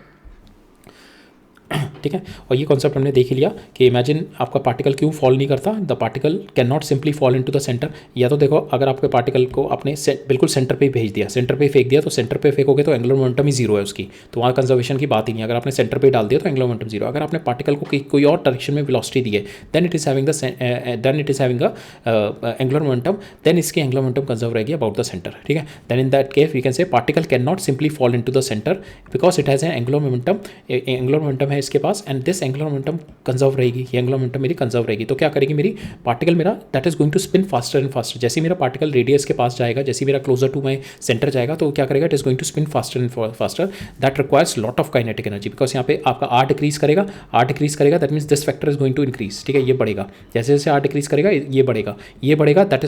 [SPEAKER 1] ठीक है। और ये कॉन्सेप्ट हमने देख ही लिया कि इमेजिन आपका पार्टिकल क्यों फॉल नहीं करता, the particle can not simply fall into the centre. या तो देखो अगर आपके पार्टिकल को आपने बिल्कुल सेंटर पे ही भेज दिया, सेंटर पे फेंक दिया, तो सेंटर पे फेंकोगे तो एंगुलर मोमेंटम ही जीरो है उसकी, तो वहाँ कंजर्वेशन की बात ही नहीं। अगर आपने सेंटर पे डाल दिया तो एंगुलर मोमेंटम जीरो। अगर आपने पार्टिकल को कोई और डायरेक्शन में वेलोसिटी दी है, then it is having angular momentum, then इसकी एंगुलर मोमेंटम कंजर्व रहेगी अबाउट द सेंटर, ठीक है। Then in that case we can say particle can not simply fall into the centre because it has an angular momentum है इसके पास, and this angular momentum conserve रहेगी, ये एंगुलर मोमेंटम मेरी कंजर्व रहेगी। तो क्या करेगी मेरी पार्टिकल मेरा that is going to spin faster and faster. जैसे मेरा पार्टिकल रेडियस के पास जाएगा, जैसे मेरा क्लोजर टू माई सेंटर जाएगा, तो क्या करेगा, it is going to spin faster and faster. That requires lot of kinetic energy because यहाँ पे आपका आर डिक्रीज करेगा, that means this factor is going to increase, ठीक है। ये बढ़ेगा, जैसे जैसे आर डिक्रीज करेगा ये बढ़ेगा, that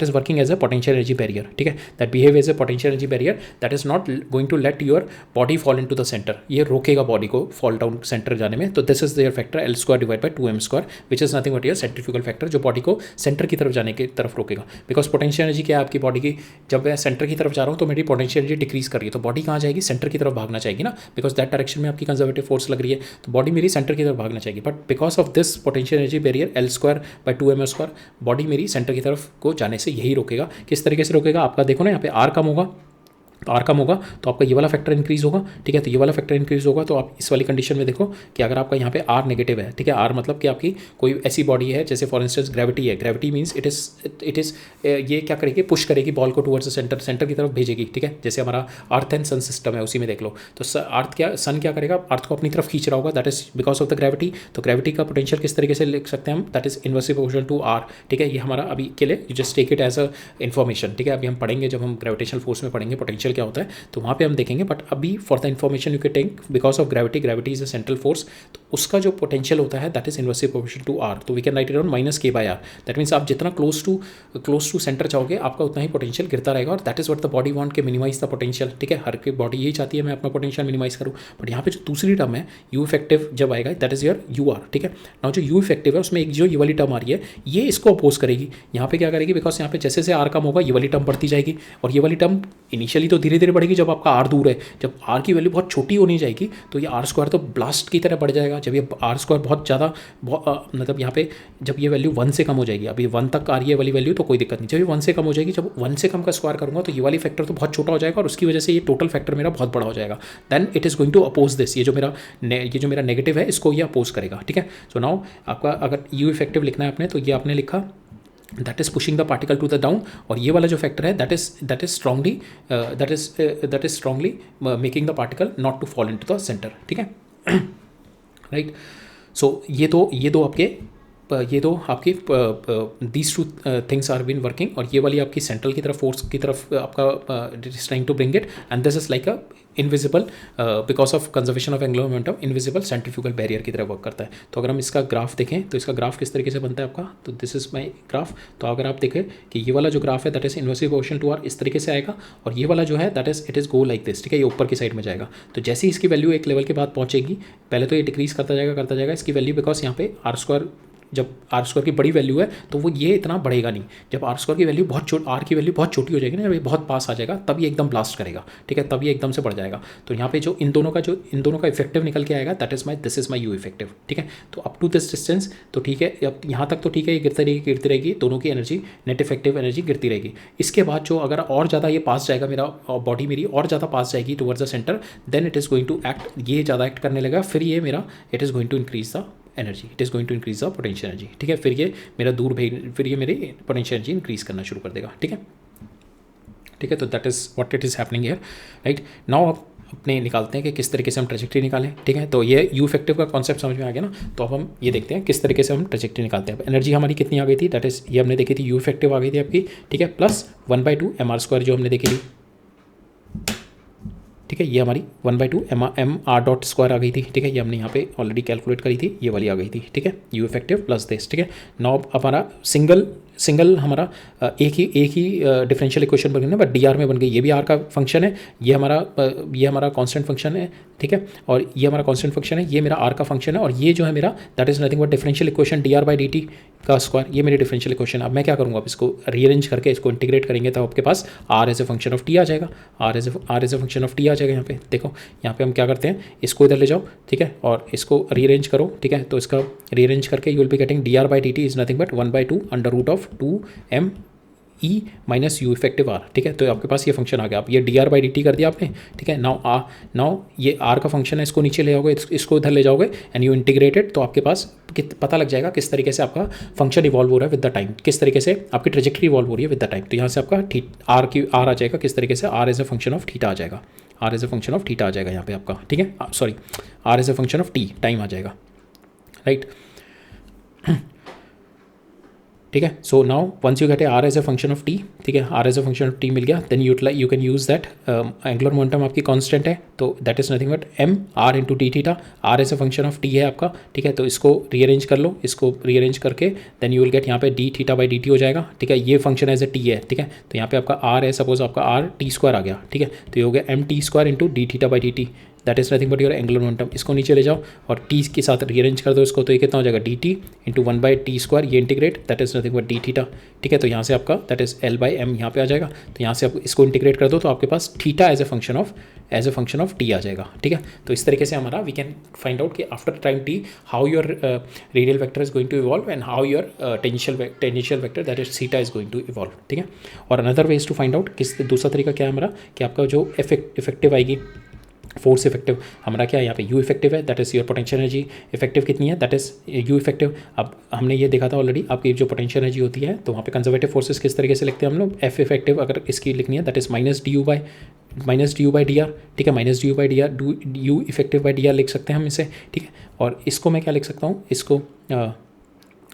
[SPEAKER 1] is working as a potential energy barrier, ठीक है। That behave as a potential energy barrier, that is not going to let your body fall into the centre. ये रोकेगा बॉडी को फॉल डाउन सेंटर जाने में। तो this is there factor L square divide by 2m², which is nothing but your centrifugal factor, जो बॉडी को सेंटर की तरफ जाने की तरफ रोकेगा। बिकॉज पोटेंशियल एनर्जी क्या है आपकी बॉडी की, जब मैं सेंटर की तरफ जा रहा हूँ तो मेरी पोटेंशियल एनर्जी डिक्रीज कर रही है, तो बॉडी कहाँ जाएगी, सेंटर की तरफ भागना चाहेगी ना, बिकॉज दैट डायरेक्शन में आपकी कंजर्वेटिव फोर्स लग रही है, तो बॉडी मेरी सेंटर की तरफ भागना चाहेगी। But because of this potential energy barrier L square by 2m², body मेरी सेंटर की तरफ को जाने से यही रोकेगा। किस तरीके से रोकेगा, आपका देखो ना यहाँ पे आर कम होगा, तो आर कम होगा तो आपका ये वाला फैक्टर इंक्रीज होगा, ठीक है। तो ये वाला फैक्टर इंक्रीज होगा, तो आप इस वाली कंडीशन में देखो कि अगर आपका यहाँ पे आर नेगेटिव है, ठीक है, आर मतलब कि आपकी कोई ऐसी बॉडी है जैसे फॉर इंस्टेंस ग्रेविटी है, ग्रेविटी मीन्स इट इज ये क्या करेगी, पुश करेगी बॉल को टुवर्ड्स सेंटर की तरफ भेजेगी, ठीक है। जैसे हमारा अर्थ एंड सन सिस्टम है, उसी में देख लो, तो सन क्या करेगा, अर्थ को अपनी तरफ खींच रहा होगा, that is because of the gravity. तो ग्रेविटी का पोटेंशियल किस तरीके से लिख सकते हैं हम, that is inversely proportional to R, ठीक है। ये हमारा अभी के लिए you just take it as a information, ठीक है। अभी हम पढ़ेंगे, जब हम ग्रेविटेशनल फोर्स में पढ़ेंगे पोटेंशियल क्या होता है, तो वहाँ पे हम देखेंगे। बट अभी for the information you can take, because of gravity is a central force, तो उसका जो पोटेंशियल होता है that is inversely proportional to R. तो we can write it on -k/r। That means आप जितना क्लोज टू सेंटर जाओगे आपका उतना ही पोटेंशियल गिरता रहेगा, और that is what the body want के मिनिमाइज द पोटेंशियल, ठीक है। हर की बॉडी यही चाहती है मैं अपना पोटेंशियल मिनिमाइज करूँ। बट यहाँ पे जो दूसरी टर्म है यू इफेक्टिव जब आएगा, that is your U R, ठीक है। नाउ जो यू इफेक्टिव है उसमें एक जो ये वाली टर्म आ रही है, ये इसको अपोज करेगी। यहाँ पे क्या करेगी, बिकॉज यहाँ पे जैसे जैसे आर कम होगा ये वाली टर्म बढ़ती जाएगी, और ये वाली टर्म इनिशियली तो धीरे धीरे बढ़ेगी जब आपका आर दूर है। जब आर की वैल्यू बहुत छोटी होनी जाएगी तो ये आर स्क्वायर तो ब्लास्ट की तरह बढ़ जाएगा। जब ये आर स्क्वायर बहुत ज़्यादा मतलब यहाँ पे जब ये वैल्यू 1 से कम हो जाएगी, अभी 1 तक आ रही है वाली वैल्यू तो कोई दिक्कत नहीं, जब ये 1 से कम हो जाएगी, जब 1 से कम का स्क्वायर करूँगा तो ये वाली फैक्टर तो बहुत छोटा हो जाएगा, और उसकी वजह से ये टोटल फैक्टर मेरा बहुत बड़ा हो जाएगा। Then it is going to oppose this, ये जो मेरा नेगेटिव है इसको ये अपोज करेगा, ठीक है। सो नाउ आपका अगर यू इफेक्टिव लिखना है आपने, तो ये आपने लिखा that is pushing the particle to the down, और ये वाला जो फैक्टर है that is strongly making the particle not to fall into the centre, ठीक है। राइट, सो ये दो आपके these two things are been working, और ये वाली आपकी सेंट्रल की तरफ फोर्स की तरफ आपका is trying to bring it, and this is like a invisible because of conservation of angular momentum, invisible centrifugal barrier की तरह वर्क करता है। तो अगर हम इसका ग्राफ देखें तो इसका ग्राफ किस तरीके से बनता है आपका, तो दिस इज माई ग्राफ। तो अगर आप देखें कि ये वाला जो ग्राफ है that is inversely proportional to R, इस तरीके से आएगा, और ये वाला जो है that is it is go like this, ठीक है, ये ऊपर की साइड में जाएगा। तो जैसे ही इसकी वैल्यू एक लेवल के बाद पहुंचेगी, पहले तो ये डिक्रीज करता जाएगा इसकी वैल्यू, बिकॉज यहाँ पे आर स्क्वायर, जब आर स्क्वायर की बड़ी वैल्यू है तो वो ये इतना बढ़ेगा नहीं। जब आर स्क्वायर की वैल्यू आर की वैल्यू बहुत छोटी हो जाएगी ना, जब ये बहुत पास आ जाएगा तब ये एकदम ब्लास्ट करेगा, ठीक है, तब ये एकदम से बढ़ जाएगा। तो यहाँ पे जो इन दोनों का इफेक्टिव निकल के आएगा that is this is my you effective, ठीक है। तो अप टू दिस डिस्टेंस तो ठीक है, अब यहाँ तक तो ठीक है, ये गिरती रहेगी, दोनों की एनर्जी नेट इफेक्टिव एनर्जी गिरती रहेगी। इसके बाद जो अगर और ज़्यादा ये पास जाएगा, मेरा बॉडी मेरी और ज़्यादा पास जाएगी towards the centre, then it is going to act, ये ज़्यादा एक्ट करने लगा, फिर ये मेरा it is going to increase the energy, it is going to increase the potential energy, ठीक है। फिर ये मेरी पोटेंशियल एनर्जी इंक्रीज करना शुरू कर देगा, ठीक है। तो that is what it is happening here, right. Now अब अपने निकालते हैं कि किस तरीके से हम ट्रेजेक्ट्री निकालें, ठीक है। तो ये यू इफेक्टिव का कॉन्सेप्ट समझ में आ गया ना, तो अब हम ये देखते हैं किस तरीके से हम ट्रेजेक्ट्री निकालते हैं। एनर्जी हमारी कितनी आ गई थी, दैट इज़ ये हमने देखी थी यू इफेक्टिव आ गई थी आपकी, ठीक है, प्लस 1/2 mr² जो हमने देखी थी, ठीक है। ये हमारी 1/2 mr.² आ गई थी, ठीक है, ये हमने यहाँ पे ऑलरेडी कैलकुलेट करी थी, ये वाली आ गई थी, ठीक है, यू इफेक्टिव प्लस दिस, ठीक है। नाउ हमारा सिंगल सिंगल हमारा एक ही डिफरेंशियल इक्वेशन बन गई ना, बट डी आर में बन गई। ये भी आर का फंक्शन है, ये हमारा कांस्टेंट फंक्शन है, ठीक है, और ये हमारा कांस्टेंट फंक्शन है, ये मेरा आर का फंक्शन है, और ये जो है मेरा that is nothing but differential equation D R by D T का स्क्वायर, ये मेरी डिफरेंशियल इक्वेशन। अब मैं क्या करूँगा, अब इसको रीअरेंज करके इसको इंटीग्रेट करेंगे तो आपके पास R as a function of T आ जाएगा, R as a function of T आ जाएगा। यहाँ पे देखो, यहाँ पे हम क्या करते हैं, इसको इधर ले जाओ, ठीक है, और इसको रीअरेंज करो, ठीक है, तो इसका रीअरेंज करके you will be getting D are by D T is nothing but 1/2 under root of 2m E minus U effective R, ठीक है। तो आपके पास ये फंक्शन आ गया। अब ये d are by D T कर दिया आपने, ठीक है। नाउ ये आर का फंक्शन है, इसको नीचे ले जाओगे, इसको इधर ले जाओगे एंड यू इंटीग्रेटेड, तो आपके पास पता लग जाएगा किस तरीके से आपका फंक्शन इवॉल्व हो रहा है विद द टाइम, किस तरीके से आपकी ट्रेजेक्ट्री इवॉल्व हो रही है विद द टाइम। तो यहाँ से आपका आर आ जाएगा, किस तरीके से R as a function of theta आ जाएगा, R as a function of theta आ जाएगा यहाँ पे आपका, ठीक है, sorry R as a function of T time आ जाएगा, राइट, ठीक है। So now once you get a R as a function of T, ठीक है, R as a function of T मिल गया, then you can use that angular momentum आपकी कांस्टेंट है, तो that is nothing but M R into D theta, R as a function of T है आपका, ठीक है। तो इसको रीअरेंज कर लो, इसको रीअरेंज करके देन यू विल गेट यहाँ पे d theta by D T हो जाएगा, ठीक है। ये फंक्शन एज ए टी है, ठीक है, तो यहाँ पे आपका आर है, सपोज आपका आर टी स्क्वायर आ गया, ठीक है, तो ये हो गया M T square into D theta by D T, that is nothing but your angular momentum. इसको नीचे ले जाओ और टी के साथ रीअरेंज कर दो इसको, तो ये कितना हो जाएगा D T into 1/t square, ये integrate, that is nothing but D theta, ठीक है। तो यहाँ से आपका that is L by M यहाँ पे आ जाएगा, तो यहाँ से आप इसको इंटीग्रेट कर दो तो आपके पास theta as a function of T आ जाएगा, ठीक है। तो इस तरीके से हमारा वी कैन फाइंड आउट कि after time T how your radial vector is going to evolve and how your tangential vector that is theta is going to evolve, ठीक है। और another ways to find out, दूसरा तरीका क्या है हमारा, कि आपका जो इफेक्टिव आएगी, फोर्स इफेक्टिव हमारा क्या है, यहाँ पे यू इफेक्टिव है, that is your potential energy, effective कितनी है, दैट इज यू इफेक्टिव। अब हमने ये देखा था ऑलरेडी, आपकी जो पोटेंशियल एनर्जी होती है, तो वहाँ पे कंजर्वेटिव फोर्सेस किस तरीके से लिखते हैं हम लोग, एफ इफेक्टिव अगर इसकी लिखनी है, that is minus D U by D R, ठीक है, minus D U by D are, U effective by D are लिख सकते हैं हम इसे, ठीक है। और इसको मैं क्या लिख सकता हूँ, इसको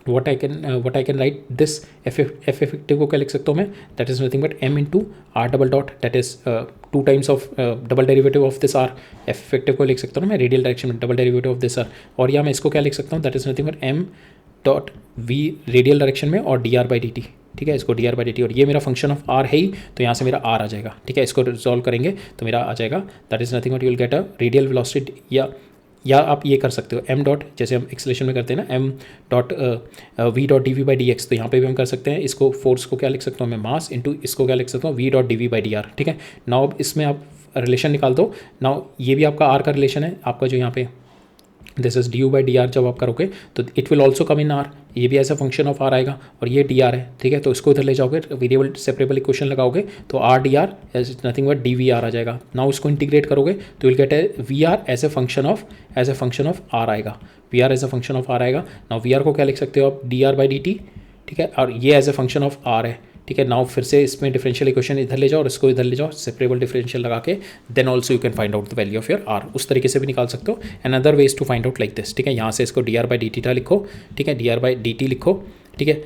[SPEAKER 1] what I can write this f effective को क्या लिख सकता हूँ मैं, that is nothing but m into r double dot, that is 2 times of double derivative of this r, f effective को लिख सकता हूँ मैं रेडियल डायरेक्शन में double derivative of this r, और यहाँ मैं इसको क्या लिख सकता हूँ, that is nothing but m dot v radial direction में और dr by dt, ठीक है, इसको dr by dt, और ये मेरा फंक्शन ऑफ r है ही, तो यहाँ से मेरा r आ जाएगा, ठीक है। इसको रिजॉल्व करेंगे तो मेरा आ जाएगा that is nothing but you will get a radial velocity, या आप ये कर सकते हो m डॉट, जैसे हम एक्सेलेरेशन में करते हैं ना, m dot v dot D V by D X, तो यहाँ पे भी हम कर सकते हैं। इसको फोर्स को क्या लिख सकता हूँ मैं, मास इंटू इसको क्या लिख सकता हूँ, v dot D V by D R, ठीक है। नाउ अब इसमें आप रिलेशन निकाल दो, नाउ ये भी आपका r का रिलेशन है, आपका जो यहाँ पे this is D U by D R जब आप करोगे तो it will also come in R, ये भी as a function of are आएगा, और ये डी आर है, ठीक है। तो इसको इधर ले जाओगे, वेरिएबल सेपरेबल इक्वेशन लगाओगे तो r d r as nothing but d v r आ जाएगा। नाउ इसको इंटीग्रेट करोगे तो will get a v r as a function of are आएगा, v r as a function of are आएगा। नाउ वी आर को क्या लिख सकते हो आप, d are by D t, ठीक है, और ये as a function of r है, ठीक है। नाउ फिर से इसमें डिफरेंशियल इक्वेशन इधर ले जाओ और इसको इधर ले जाओ, सेपरेबल डिफरेंशियल लगा के then also you can find out the value of your R, उस तरीके से भी निकाल सकते हो। And other ways to find out like this, ठीक है। यहाँ से इसको D are by D T लिखो, ठीक है, D are by D T लिखो, ठीक है,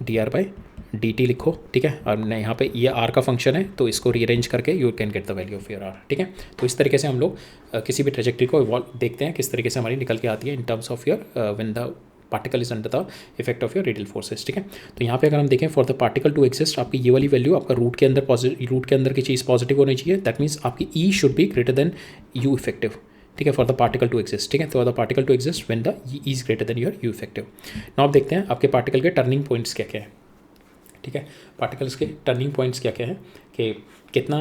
[SPEAKER 1] D are by D T लिखो, ठीक है। और यहाँ पे ये आर का फंक्शन है, तो इसको रीअरेंज करके you can get the value of your are, ठीक है। तो इस तरीके से हम लोग किसी भी ट्रेजेक्ट्री को इवॉल्व देखते हैं किस तरीके से हमारी निकल के आती है in terms of your when the particle is under the effect of your radial forces, ठीक है। तो यहाँ पे अगर हम देखें for the particle to exist, आपकी ये वाली वैल्यू आपका रूट के अंदर की चीज़ पॉजिटिव होनी चाहिए, दैट मीन्स आपकी E should be greater than U effective, ठीक है, for the particle to exist, ठीक है। तो the particle to exist when the E is greater than your U effective. Now आप देखते हैं आपके पार्टिकल के टर्निंग पॉइंट्स क्या क्या है, ठीक है। पार्टिकल्स के टर्निंग पॉइंट्स क्या क्या है, कि कितना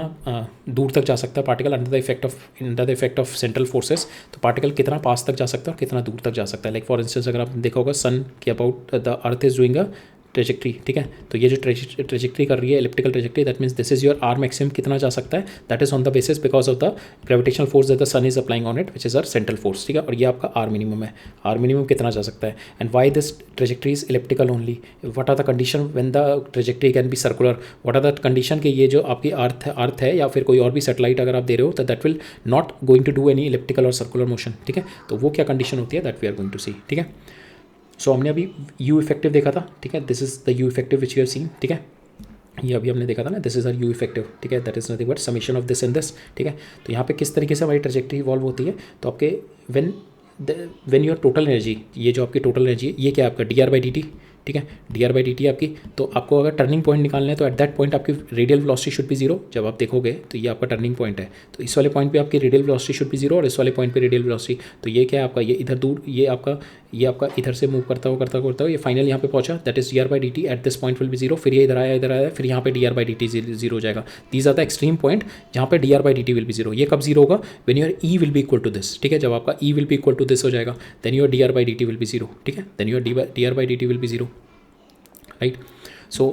[SPEAKER 1] दूर तक जा सकता है particle under the effect of central forces, तो पार्टिकल कितना पास तक जा सकता है और कितना दूर तक जा सकता है। लाइक फॉर इंस्टेंस अगर आप देखा होगा सन के about the earth is doing a trajectory, ठीक है, तो ये जो ट्रेजेक्ट्री कर रही है elliptical trajectory, that means this is your R maximum कितना जा सकता है, that is on the basis because of the gravitational force that the sun is applying on it which is our central force, ठीक है। और ये आपका आर मिनिमम है, आर मिनिमम कितना जा सकता है, and Y this trajectory is elliptical only, what are the condition when the trajectory can be circular, what are the condition कि ये जो आपकी अर्थ है या फिर कोई और भी सेटेलाइट अगर आप दे रहे हो तो that will not going to do any elliptical और सर्कुलर मोशन, ठीक है। तो वो क्या कंडीशन होती है that we are going to see, ठीक है। सो हमने अभी यू इफेक्टिव देखा था, ठीक है, this is the U effective which you have seen, ठीक है, ये अभी हमने देखा था ना, this is our U effective, ठीक है, that is nothing but summation of this and this, ठीक है। तो यहाँ पे किस तरीके से हमारी ट्रेजेक्ट्री इवॉल्व होती है, तो आपके व्हेन योर टोटल एनर्जी, ये जो आपकी टोटल एनर्जी है ये क्या है आपका d are by D t, ठीक है, D are by D T आपकी। तो आपको अगर टर्निंग पॉइंट निकालना है तो एट दैट पॉइंट आपकी radial velocity should be zero. जब आप देखोगे तो ये आपका टर्निंग पॉइंट है, तो इस वाले पॉइंट पे आपकी radial velocity should be zero और इस वाले पॉइंट पे रेडियल वेलोसिटी। तो ये क्या है आपका, ये इधर दूर, ये आपका इधर से मूव करता हुआ ये फाइनल यहाँ पे पहुंचा, that is d are by D t at this point will be zero. फिर ये इधर आया, फिर यहाँ पे d are by D t zero हो जाएगा। These are the extreme point जहाँ पे d are by D t will be zero. ये कब जीरो होगा, when your E will be equal to this, ठीक है, जब आपका E will be equal to this हो जाएगा, then your d are by D t will be zero, ठीक है, then your d are by D t will be zero, right. So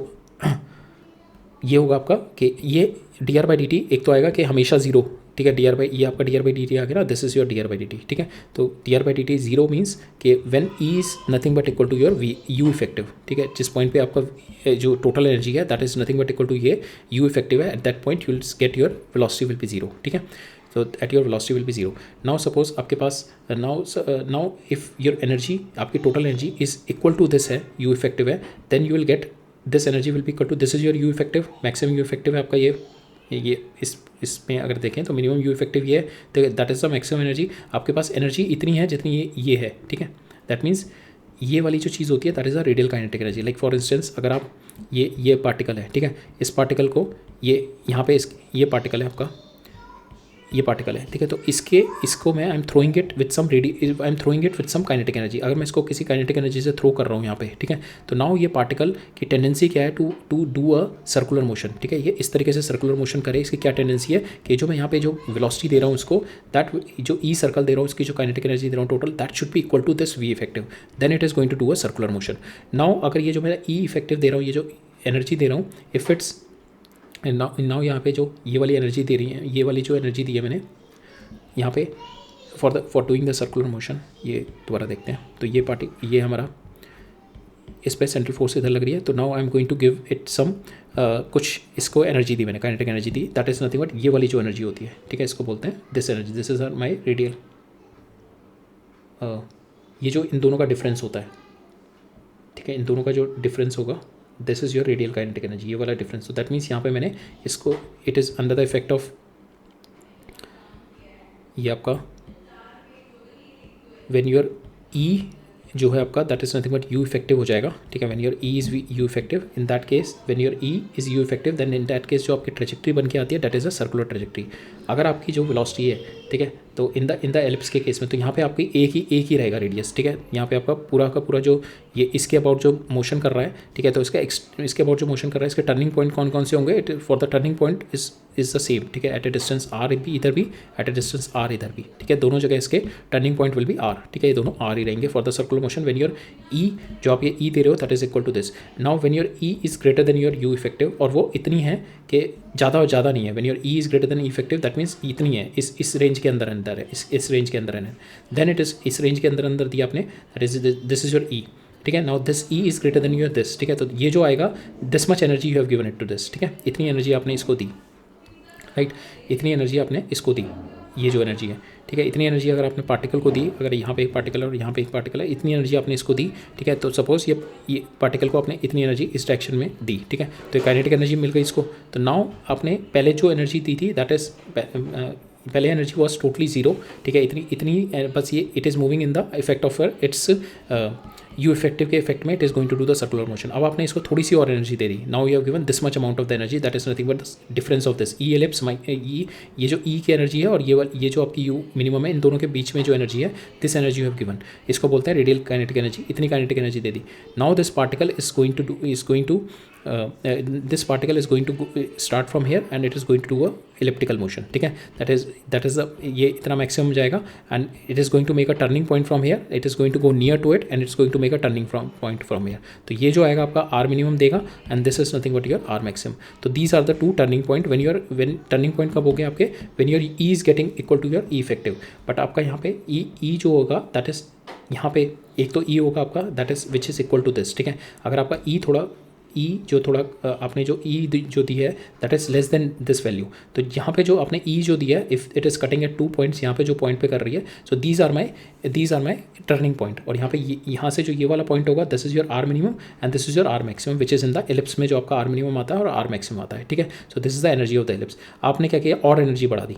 [SPEAKER 1] ये होगा आपका कि ये d are by D t एक तो आएगा कि हमेशा जीरो, ठीक है, डी आर बाई, ये आपका d are by D t आ गया ना, this is your d are by D t, ठीक है। तो d are by D t zero means कि when E is nothing but equal to your v U effective, ठीक है, जिस पॉइंट पे आपका जो टोटल एनर्जी है that is nothing but equal to ये यू इफेक्टिव है, at that point you will get your velocity will be zero, ठीक है। So at your velocity will be zero. Now suppose आपके पास now if your energy, आपकी total energy is equal to this है u effective है, then you will get this energy will be equal to this is your u effective, maximum u effective है आपका ये इसमें अगर देखें तो मिनिमम u effective ये है, तो that is the maximum energy. आपके पास एनर्जी इतनी है जितनी ये है, ठीक है। दैट मीन्स ये वाली जो चीज़ होती है that is a radial kinetic energy. Like for instance अगर आप ये पार्टिकल है, ठीक है, इस पार्टिकल को ये यहाँ पे ये पार्टिकल है आपका, ये पार्टिकल है, ठीक है, तो इसको मैं I am throwing it with some kinetic energy. अगर मैं इसको किसी काइनेटिक एनर्जी से थ्रो कर रहा हूँ यहाँ पे, ठीक है, तो नाउ ये पार्टिकल की टेंडेंसी क्या है, to do a circular motion, ठीक है, ये इस तरीके से सर्कुलर मोशन करे। इसकी क्या टेंडेंसी है कि जो मैं यहाँ पे जो वेलोसिटी दे रहा हूँ उसको, दैट जो ई सर्कल दे रहा हूँ उसकी जो काइनेटिक एनर्जी दे रहा हूँ total, that should be equal to this V effective, then it is going to do a circular motion. Now अगर ये जो मेरा ई इफेक्टिव दे रहा हूँ, ये जो एनर्जी दे रहा हूँ, इफ इट्स नाउ यहाँ पे जो ये वाली एनर्जी दे रही है, ये वाली जो एनर्जी दी है मैंने यहाँ पे for doing the circular motion, ये दोबारा देखते हैं। तो ये हमारा इस पर सेंट्रल फोर्स इधर लग रही है, तो now I am going to give it some कुछ इसको एनर्जी दी मैंने, काइनेटिक एनर्जी दी, दैट इज़ नथिंग बट ये वाली जो एनर्जी होती है, ठीक है, इसको बोलते हैं this energy, this is my radial, ये जो इन दोनों का डिफरेंस होता है, ठीक है, इन दोनों का जो डिफरेंस होगा, this is your radial kinetic energy, ये वाला डिफरेंस। तो दैट मीन्स यहाँ पे मैंने इसको, it is under the effect of ये आपका व्हेन योर ई जो है आपका that is nothing but U effective हो जाएगा, ठीक है, when your E is U effective, in that case when your E is U effective, then in that case जो आपकी ट्रेजेक्ट्री बन के आती है that is a circular trajectory. अगर आपकी जो वेलोसिटी है, ठीक है, तो इन द एलिप्स के केस में तो यहाँ पे आपकी एक ही रहेगा रेडियस, ठीक है, यहाँ पे आपका पूरा का पूरा जो ये इसके अबाउट जो मोशन कर रहा है, ठीक है, तो इसके अबाउट जो मोशन कर रहा है, इसके टर्निंग पॉइंट कौन कौन से होंगे, it for the turning point is the same, ठीक है, एट ए डिस्टेंस आर भी इधर भी, एट ए डिस्टेंस आर इधर भी, ठीक है, दोनों जगह इसके turning point will be r, ठीक है, ये दोनों आर ही रहेंगे for the circular motion. When your E जो आप ये ई दे रहे हो that is equal to this. Now when your E is greater than your U effective, और वो इतनी है कि ज़्यादा नहीं है, when your E is greater than effective that means इतनी है, इस रेंज के अंदर है, इस रेंज के अंदर है, देन इट इज इस रेंज के अंदर दिया आपने, that is this is your E, ठीक है। Now this E is greater than your this, ठीक है, तो ये जो आएगा this much energy you have given it to this, ठीक है, इतनी एनर्जी आपने इसको दी, राइट, इतनी एनर्जी आपने इसको दी, ये जो एनर्जी है, ठीक है, इतनी एनर्जी अगर आपने पार्टिकल को दी, अगर यहाँ पे एक पार्टिकल है और यहाँ पे एक पार्टिकल है, इतनी एनर्जी आपने इसको दी, ठीक है, तो सपोज ये पार्टिकल को आपने इतनी एनर्जी इस डायरेक्शन में दी, ठीक है, तो ये काइनेटिक एनर्जी मिल गई इसको। तो नाउ आपने पहले जो एनर्जी दी थी दैट इज पहले एनर्जी वॉज टोटली जीरो, ठीक है, इतनी बस ये it is moving in the effect of its U effective के इफेक्ट में it is going to do the circular motion. अब आपने इसको थोड़ी सी और एनर्जी दे दी, now you have given this much amount of the energy that is nothing but the difference of this E ellipse ये जो ई की एनर्जी है और ये जो आपकी यू मिनिमम है, इन दोनों के बीच में जो एनर्जी है this energy you have given, इसको बोलते हैं रेडियल काइनेटिक एनर्जी। इतनी काइनेटिक एनर्जी दे दी। Now this particle is going to this particle is going to start from here and it is going to do a elliptical motion, ठीक है, that is the ये इतना maximum जाएगा and it is going to make a turning point from here, it is going to go near to it and it's going to make a turning point from here। तो ये जो आएगा आपका R minimum देगा and this is nothing but your R maximum। तो these are the two turning point when turning point कब हो गए आपके, when your E is getting equal to your E effective। But आपका यहाँ पे E जो होगा that is यहाँ पे एक तो E होगा आपका that is which is equal to this, ठीक है। अगर आपका E थोड़ा जो आपने जो ई जो दी है that is less than this value, तो यहाँ पे जो आपने ई जो दिया है if it is cutting at 2 points, यहाँ पे जो पॉइंट पे कर रही है, so these are my turning point. और यहाँ पे यहाँ से जो ये वाला पॉइंट होगा this is your R minimum and this is your R maximum which is in the ellipse में जो आपका आर मिनिमम आता है और आर मैक्सिमम आता है, ठीक है। So this is the energy of the ellipse. आपने क्या किया और एनर्जी बढ़ा दी,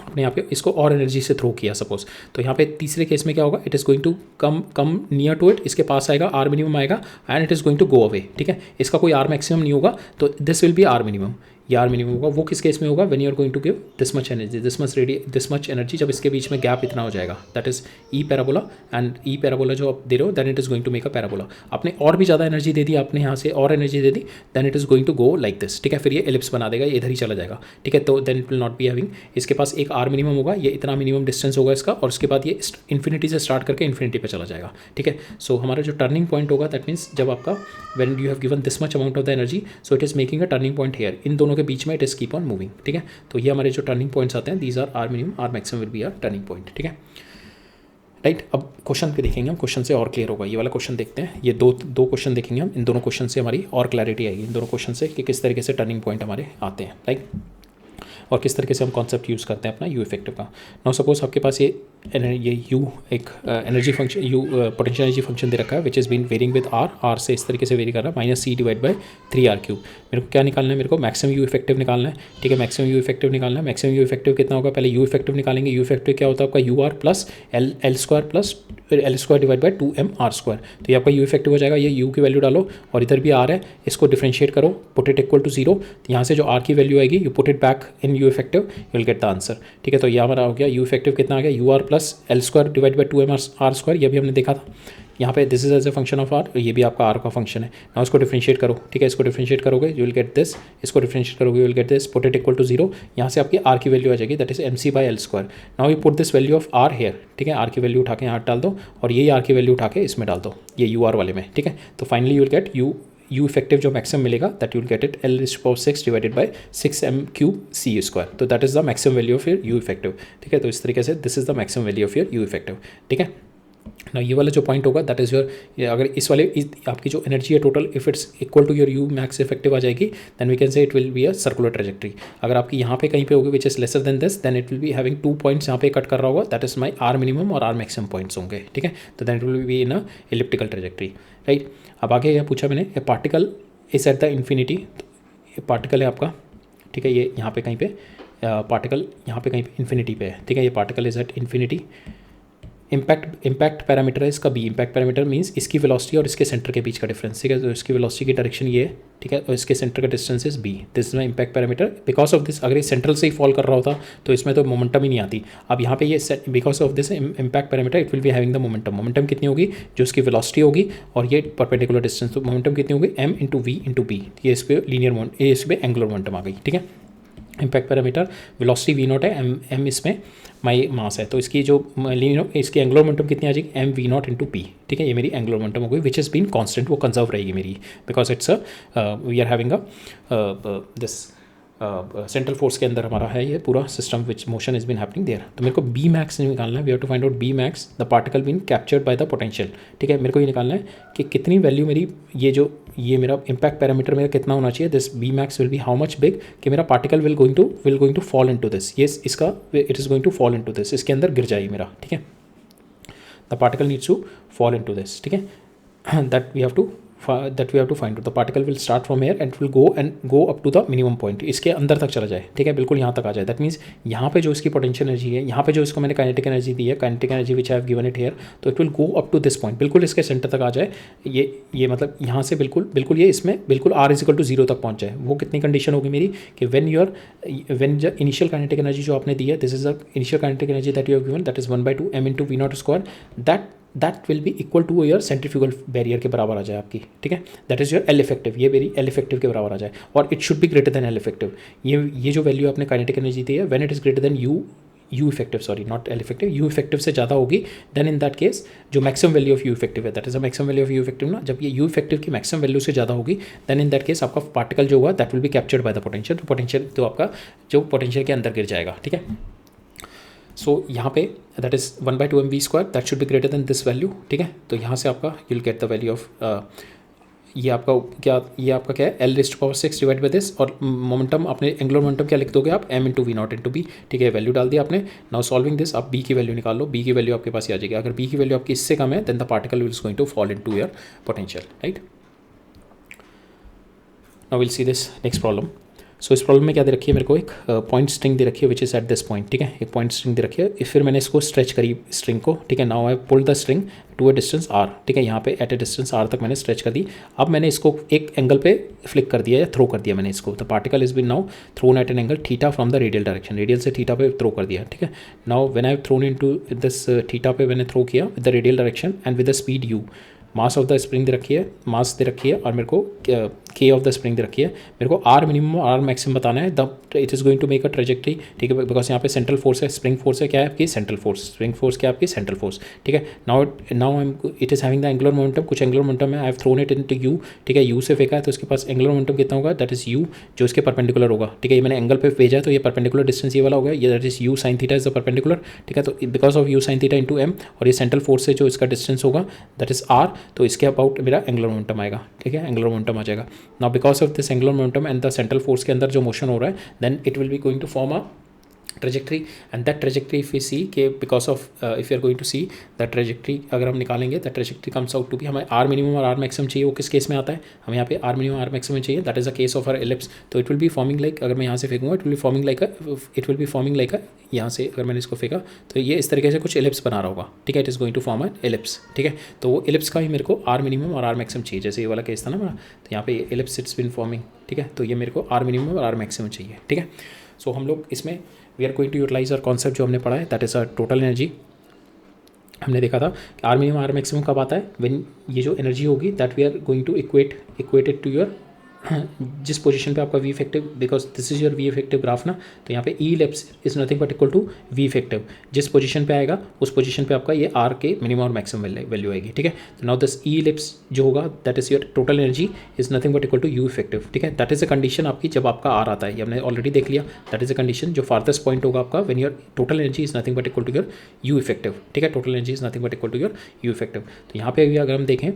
[SPEAKER 1] आपने यहाँ पे इसको और एनर्जी से थ्रो किया सपोज, तो यहाँ पे तीसरे केस में क्या होगा, it is going to come near to it, इसके पास आएगा, आर मिनिमम आएगा and it is going to go away, ठीक है। इसका कोई आर मैक्सिमम नहीं होगा, तो this will be R minimum, ये आर मिनिमम होगा। वो किस केस में होगा, when you are going to give this much energy, this much energy, जब इसके बीच में गैप इतना हो जाएगा, that is E parabola, and E parabola जो आप दे रहे हो then it is going to make a parabola. आपने और भी ज़्यादा एनर्जी दे दी, आपने यहाँ से और एनर्जी दे दी, then it is going to go like this, ठीक है। फिर ये एलिप्स बना देगा, ये इधर ही चला जाएगा, ठीक है। तो then it will not be having, इसके पास एक आर मिनिमम होगा, ये इतना मिनिमम डिस्टेंस होगा इसका, और उसके बाद ये इन्फिनिटी से स्टार्ट करके इन्फिनिटी पे चला जाएगा, ठीक है। सो हमारा जो टर्निंग पॉइंट होगा, दैट मीन्स जब आपका when you have given this much amount of the energy, so it is making a turning point here, इन दोनों के बीच में it is keep on moving, ठीक है। तो ये हमारे जो टर्निंग पॉइंट्स आते हैं, these are R minimum, are maximum will be our turning point, ठीक है, राइट। अब क्वेश्चन पे देखेंगे हम, क्वेश्चन से और क्लियर होगा। ये वाला क्वेश्चन देखते हैं, ये दो क्वेश्चन देखेंगे हम, इन दोनों क्वेश्चन से हमारी और क्लैरिटी आएगी, इन दोनों क्वेश्चन से कि किस तरीके से टर्निंग पॉइंट हमारे आते हैं, राइट, और किस तरीके से हम कॉन्सेप्ट यूज़ करते हैं अपना यू इफेक्टिव का। नाउ सपोज आपके पास ये यू एक energy function, U potential energy function दे रखा है, which is been varying with r से इस तरीके से वेरी कर रहा है, -c डिवाइड बाय 3r³ मेरे को क्या निकालना है, मेरे को मैक्सिमम यू इफेक्टिव निकालना है, ठीक है। मैक्सिमम यू इफेक्टिव निकालना है, मैक्सिमम यू इफेक्टिव कितना होगा, पहले यू इफेक्टिव निकालेंगे। यू इफेक्टिव क्या होता है आपका, U R plus L square plus L square divide by 2mr²। तो ये आपका यू इफेक्टिव हो जाएगा, ये यू की वैल्यू डालो और इधर भी आर है, इसको डिफरेंशिएट करो, पुट इट इक्वल टू 0, तो यहाँ से जो आर की वैल्यू आएगी you put it back in you effective, you will get the answer, ठीक है। तो ये हमारा हो गया यू इफेक्टिव कितना आ गया, U R plus L square divide by 2mr², ये भी हमने देखा था यहाँ पे, this is as a function of R, ये भी आपका आर का फंक्शन है। ना उसको डिफरेंशिएट करो, ठीक है, इसको डिफरेंशिएट करोगे यू विल गेट दिस, इसको डिफरेंशिएट करोगे you will get this, put it equal to 0, यहाँ से आपकी आर की वैल्यू आ जाएगी, that is mc/l²। Now you put this value of R here, ठीक है, आर की वैल्यू उठा के यहाँ डाल दो और यही आर की वैल्यू उठा के इसमें डाल दो, ये यू आर वाले में, ठीक है। तो finally you will get you effective जो मैक्सिमम मिलेगा, that you will get it L⁻⁶ divided by 6m³ तो that is the maximum value of your U effective, ठीक है। तो इस तरीके से this is the maximum value of your U effective, ठीक है ना। ये वाला जो पॉइंट होगा दैट इज़ योर, अगर इस वाले आपकी जो एनर्जी है total, if it's equal to your U max effective आ जाएगी, then we can say it will be a circular trajectory. अगर आपकी यहाँ पे कहीं पे होगी which is lesser than this, then it will be having 2 points यहाँ पे कट कर रहा होगा, that is my r minimum और आर मैक्सिमम पॉइंट्स होंगे, ठीक है। तो then it will be in a elliptical trajectory, right. अब आगे यह पूछा मैंने, ए particle is at the infinity, ये पार्टिकल है आपका, ठीक है, ये यहाँ पे कहीं पे पार्टिकल यहाँ पे कहीं पे इन्फिनिटी पे है, ठीक है, ये particle is at infinity. Impact parameter है इसका बी, इम्पैक्ट पैरामीटर मींस इसकी वेलोसिटी और इसके सेंटर के बीच का डिफरेंस, ठीक है। तो इसकी वेलोसिटी की डायरेक्शन ये है, ठीक है, और इसके सेंटर का distance is B, this is my impact parameter. Because of this, अगर ये सेंट्रल से ही फॉल कर रहा होता तो इसमें तो मोमेंटम ही नहीं आती। अब यहाँ पे ये because of this impact parameter it will be having the momentum कितनी होगी, जो इसकी वेलोसिटी होगी और ये परपेंडिकुलर डिस्टेंस, तो मोमेंटम कितनी होगी m/v/b, ये इस पर लीनियर ये इस पर एंगुलर मोमेंटम आ गई, ठीक है। इम्पैक्ट पैरामीटर वेलोसिटी v0 है, m इसमें माई मास है, तो इसकी जो इसकी एंगुलर मोमेंटम कितनी आ जाएगी m/v0/p, ठीक है। ये मेरी एंगुलर मोमेंटम हो गई विच इज़ बीन कांस्टेंट, वो कंजर्व रहेगी मेरी, because it's we are having this central force के अंदर हमारा है ये पूरा system which motion is been happening there. तो मेरे को बी मैक्स निकालना है, we have to find out B max the particle been captured by the potential, ठीक है। मेरे को ये निकालना है कि कितनी वैल्यू मेरी ये मेरा इम्पैक्ट पैरामीटर मेरा कितना होना चाहिए, this B max will be how much big कि मेरा particle will going to fall into this, ये इसका it is going to fall into this, इसके अंदर गिर जाएगी मेरा, ठीक है। The particle needs to fall into this, ठीक है, that we have to find out. The particle will start from here and will go up to the minimum point, इसके अंदर तक चला जाए, ठीक है, बिल्कुल यहाँ तक आ जाए। दैट मीन्स यहाँ पे जो इसकी पोटेंशियल एनर्जी है, यहाँ पे जो इसको मैंने काइनेटिक एनर्जी दी है, kinetic energy which I have given it here, तो it will go up to this point, बिल्कुल इसके सेंटर तक आ जाए। ये मतलब यहाँ से बिल्कुल ये इसमें बिल्कुल r=0 तक पहुँच जाए। वो कितनी कंडीशन होगी मेरी कि व्हेन इनिशियल काइनेटिक एनर्जी जो आपने दी है, this is the initial kinetic energy that you have given, that is 1/2 m/v0², that will be equal to your centrifugal barrier के बराबर आ जाए आपकी, ठीक है। That is your L effective, ये मेरी एल इफेक्टिव के बराबर आ जाए, और it should be greater than L effective. ये जो वैल्यू आपने काइनेटिक एनर्जी दी है, when it is greater than U effective, sorry not L effective, U effective से ज़्यादा होगी, देन इन दैट केस जो maximum value of U effective है, that is the maximum value of U effective ना, जब ये यू इफेक्टिव की मैक्सिमम वैल्यू से ज़्यादा होगी, देन इन दैट केस आपका पार्टिकल जो हुआ that will be captured by the potential, तो पोटेंशियल तो आपका जो पोटेंशियल के अंदर गिर जाएगा, ठीक है। सो यहाँ पे that is 1/2 mv², that should be greater then this value, ठीक है। तो यहाँ से आपका you will get the value of ये आपका क्या है L⁻⁶ डिवाइड बाय दिस, और मोमेंटम आपने एंगुलर मोमेंटम क्या लिख दोगे आप m/v0/b, ठीक है, वैल्यू डाल दिया आपने। नाउ सॉल्विंग दिस आप b की वैल्यू निकाल लो, b की वैल्यू आपके पास ही आ जाएगी। अगर b की वैल्यू आपकी इससे कम है, then the particle will going to fall into your potential, right. Now will see this next problem. So इस प्रॉब्लम में क्या दे रखी है मेरे को, एक पॉइंट स्ट्रिंग दे रखी है which is eight this point, ठीक है, एक पॉइंट स्ट्रिंग दे रखी है। फिर मैंने इसको स्ट्रेच करी स्ट्रिंग को, ठीक है। Now I pull the string to a distance R, ठीक है, यहाँ पे एट ए डिस्टेंस आर तक मैंने स्ट्रेच कर दी। अब मैंने इसको एक एंगल पे फ्लिक कर दिया या थ्रो कर दिया मैंने इसको। The particle is been now thrown at an angle theta from the radial direction, radial से थीटा पे थ्रो कर दिया, ठीक है। Now when I have thrown into this theta पे मैंने थ्रो किया with the radial direction and with the speed u, mass of the spring दे रखी है, मास दे रखी है, और मेरे को के ऑफ द स्प्रिंग दे रखी है। मेरे को आर मिनिमम और आर मैक्सिमम बताना है। The it is going to make a trajectory, ठीक है, बिकॉज यहाँ पे सेंट्रल फोर्स है, स्प्रिंग फोर्स है, क्या है आपकी सेंट्रल फोर्स, स्प्रिंग फोर्स क्या है आपकी सेंट्रल फोर्स, ठीक है। Now I M it is having the angular momentum, कुछ एंगुलर मोमेंटम है, आई have throne it into you, ठीक है, यू से फेंका है तो उसके पास एंगुलर मोमेंटम कितना होगा, दैट इज यू, जो इसके परपेंडिकुलर होगा, ठीक है। ये मैंने एंगल पे भेजा है तो ये परपेंडिकुलर डिस्टेंस ये वाला हो गया, ये that is U sine theta is the perpendicular, ठीक है। तो because of U sine theta into M, और ये सेंट्रल फोर्स से जो इसका डिस्टेंस होगा दैट इज आर, तो इसके अबाउट मेरा एंगुलर मोमेंटम आएगा, ठीक है, एंगुलर मोमेंटम आ जाएगा। Now because of this angular momentum and the central force के अंदर जो मोशन हो रहा है, then it will be going to form a trajectory, and that trajectory if we see के because of if you are going to see the trajectory, अगर हम निकालेंगे the trajectory comes out to be, हमें आर मिनिमम और आर मैक्सिमम चाहिए, वो किस केस में आता है, हमें यहाँ पे आर मिनिमम आर मैक्सिमम चाहिए, that is a case of our ellipse. तो it will be forming like, अगर मैं यहाँ से फेंकूंगा it will be forming like a, यहाँ से अगर मैंने इसको फेंका तो ये इस तरीके से कुछ एलिप्स बना रहा होगा, ठीक है, it is going to form a ellipse, ठीक है। तो वो एलिप्स का ही मेरे को आर मिनिमम और आर मैक्सिमम चाहिए, जैसे ये वाला केस था ना मेरा, तो यहाँ पे एलिप्स इट्स बिन फॉर्मिंग, ठीक है, तो ये मेरे को आर मिनिमम और आर मैक्सिमम चाहिए, ठीक है। सो हम लोग इसमें we are going to utilize our concept जो हमने पढ़ा है, that is a total energy. हमने देखा था कि आर मिनिमम आर मैक्सिमम कब आता है, व्हेन ये जो एनर्जी होगी that we are going to equated to your जिस पोजीशन पे आपका V effective, because this is your V effective graph ना, तो यहाँ पे E ellipse is nothing but equal to V effective, जिस पोजीशन पे आएगा उस पोजीशन पे आपका ये आर के मिनिमम और मैक्सिमम वैल्यू आएगी, ठीक है। तो नाउ दिस ई इलिप्स जो होगा that is your total energy is nothing but equal to U effective, ठीक है। दैट इज अ कंडीशन आपकी जब आपका आर आता है, ये हमने ऑलरेडी देख लिया, दैट इज अ कंडीशन जो फारदेस्ट पॉइंट होगा आपका when your total energy is nothing but equal to your U effective, ठीक है, total energy is nothing but equal to your U effective. तो यहाँ पे अगर हम देखें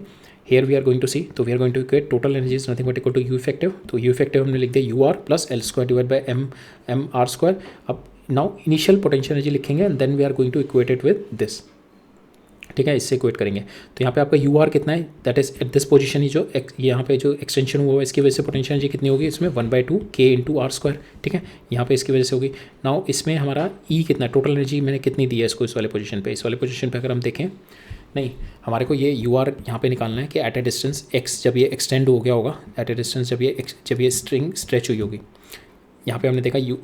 [SPEAKER 1] here we are going to see, तो we are going to equate total energy is nothing but equal to u effective, तो u effective हमने लिख दिया u r plus L square divide by M are square. अब नाउ इनिशियल पोटेंशियल एनर्जी लिखेंगे and then we are going to equate it with this, ठीक है, इससे इक्वेट करेंगे। तो यहाँ पे आपका यू आर कितना है, that is at this position ही जो यहाँ पे जो एक्सटेंशन हुआ है इसकी वजह से पोटेंशियल एनर्जी कितनी होगी, इसमें 1/2 k इंटू आर स्क्वायर, ठीक है, यहाँ पे इसकी वजह से होगी। नाउ इसमें हमारा ई कितना, टोटल एनर्जी मैंने कितनी दी है इसको, इस वाले पोजीशन पे, इस वाले पोजीशन पे अगर हम देखें, नहीं हमारे को ये यू आर यहाँ पे निकालना है कि एट ए डिस्टेंस एक्स जब ये एक्सटेंड हो गया होगा, एट ए डिस्टेंस जब ये स्ट्रिंग स्ट्रेच हुई होगी, यहाँ पे हमने देखा you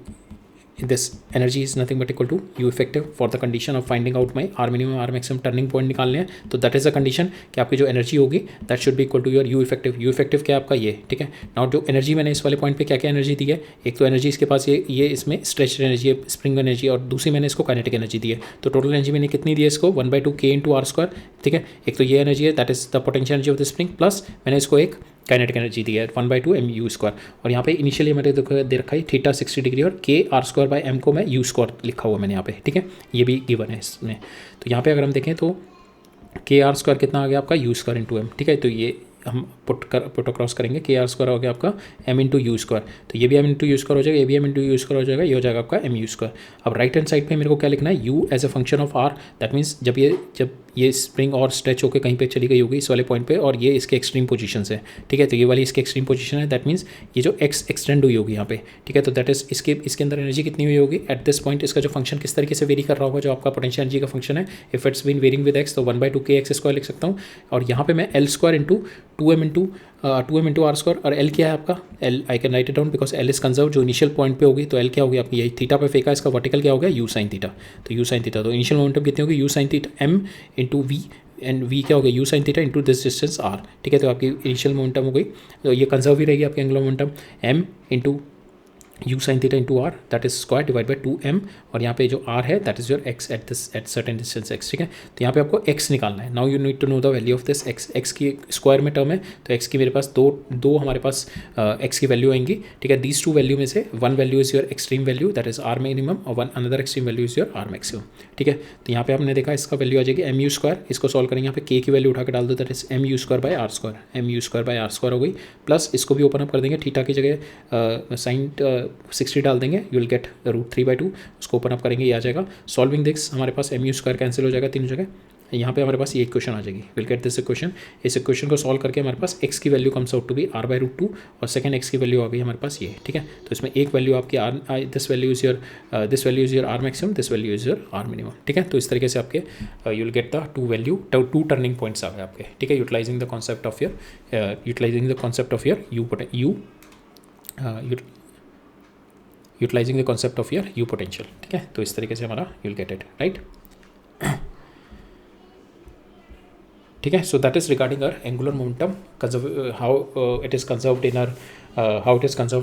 [SPEAKER 1] this energy is nothing but equal to u effective for the condition of finding out my r minimum r maximum turning point निकालने हैं, तो that is the condition कि आपकी जो एनर्जी होगी that should be equal to your u effective। u effective क्या आपका ये, ठीक है। नाउ जो एनर्जी मैंने इस वाले पॉइंट पे क्या क्या एनर्जी दी है, एक तो एनर्जी इसके पास ये इसमें स्ट्रेच एनर्जी है, स्प्रिंग एनर्जी, और दूसरी मैंने इसको काइनेटिक एनर्जी दी है। तो टोटल एनर्जी मैंने कितनी दी है इसको 1/2 k इंटू आर स्क्वायर, ठीक है। एक तो ये एनर्जी है that is the potential energy of the spring, plus मैंने इसको एक काइनेटिक एनर्जी दी है 1/2 m u स्क्वायर, और यहाँ पे इनिशियली मैंने दे रखा है थीटा 60 डिग्री और k r square by m को मैं u स्क्वायर लिखा हुआ मैंने यहाँ पे, ठीक है, ये भी गिवन है इसमें। तो यहाँ पे अगर हम देखें तो k r स्क्वायर कितना आ गया आपका u स्क्वायर इंटू m, ठीक है। तो ये हम पुट अक्रॉस करेंगे, के आर स्क्वायर हो गया आपका m इंटू यू स्क्वायर, तो ये भी m इंटू यू स्क्वायर हो जाएगा, ये भी m इंटू यू स्क्वायर हो जाएगा, ये हो जाएगा आपका m यू स्क्वायर। अब राइट हैंड साइड पे मेरे को क्या लिखना है, u as a function of r, that means जब ये स्प्रिंग और स्ट्रेच होकर कहीं पे चली गई होगी इस वाले पॉइंट पे, और ये इसके एक्सट्रीम पोजीशन है, ठीक है। तो ये वाली इसके एक्सट्रीम पोजीशन है, दैट मीन्स ये जो x एक्सटेंड हुई होगी यहाँ पे, ठीक है। तो दैट इज इसके अंदर एनर्जी कितनी हुई होगी एट दिस पॉइंट, इसका जो फंक्शन किस तरीके से वेरी कर रहा होगा, जो आपका पोटेंशियल एनर्जी का फंक्शन है, if it's been varying with x तो 1/2 k x स्क्वायर लिख सकता हूँ, और यहाँ पे मैं L square into 2m into R square, और l क्या है आपका, l I can write it down because l is conserve, जो इनिशियल पॉइंट पे होगी, तो l क्या होगी आपकी, यही थीटा पे फेंका, इसका वर्टिकल क्या हो गया u साइन थीटा, तो u साइन थीटा, तो इनिशियल मोमेंटम कितनी होगी u sine theta m into v, and v क्या हो गया u sine theta into this distance r, ठीक है। तो आपकी इनिशियल मोमेंटम हो गई, तो ये कंजर्व ही रहेगी आपकी angular momentum m into u sine theta into R, that is square divide by 2m, और यहाँ पे जो r है that is your x at certain distance x, ठीक है। तो यहाँ पे आपको x निकालना है। Now you need to know the value of this x की स्क्वायर में टर्म है, तो x की मेरे पास दो हमारे पास x की वैल्यू आएंगी, ठीक है। दीज टू वैल्यू में से one value is your extreme value that is r minimum, और one another extreme value is your r maximum, ठीक है। तो यहाँ पे हमने देखा इसका वैल्यू आ जाएगी mu स्क्वायर, इसको सॉल्व करेंगे, यहाँ पे k की वैल्यू उठा के डाल दो, that is mu square by R square, mu square by R square हो गई, प्लस इसको भी ओपन अप कर देंगे, थीटा की जगह साइन 60 डाल देंगे, यू विल गेट √3/2, उसको ओपन अप करेंगे, ये आ जाएगा। सॉल्विंग दिस हमारे पास mu स्क्वायर कैंसिल हो जाएगा तीनों जगह, यहाँ पे हमारे पास ये इक्वेशन आ जाएगी, विल गेट दिस इक्वेशन। इस इक्वेशन को सॉल्व करके हमारे पास x की value comes out to be r/√2 और सेकंड x की वैल्यू आ गई हमारे पास ये, ठीक है। तो इसमें एक वैल्यू आपकी this value is your r maximum, this value is your r minimum, ठीक है। तो इस तरीके से आपके you will get the two turning points आ गए आपके, ठीक है, utilising the concept of your utilising the concept of your U potential, ठीक है। तो इस तरीके से हमारा you will get it, right. ठीक है, so that is regarding our angular momentum, how it is conserved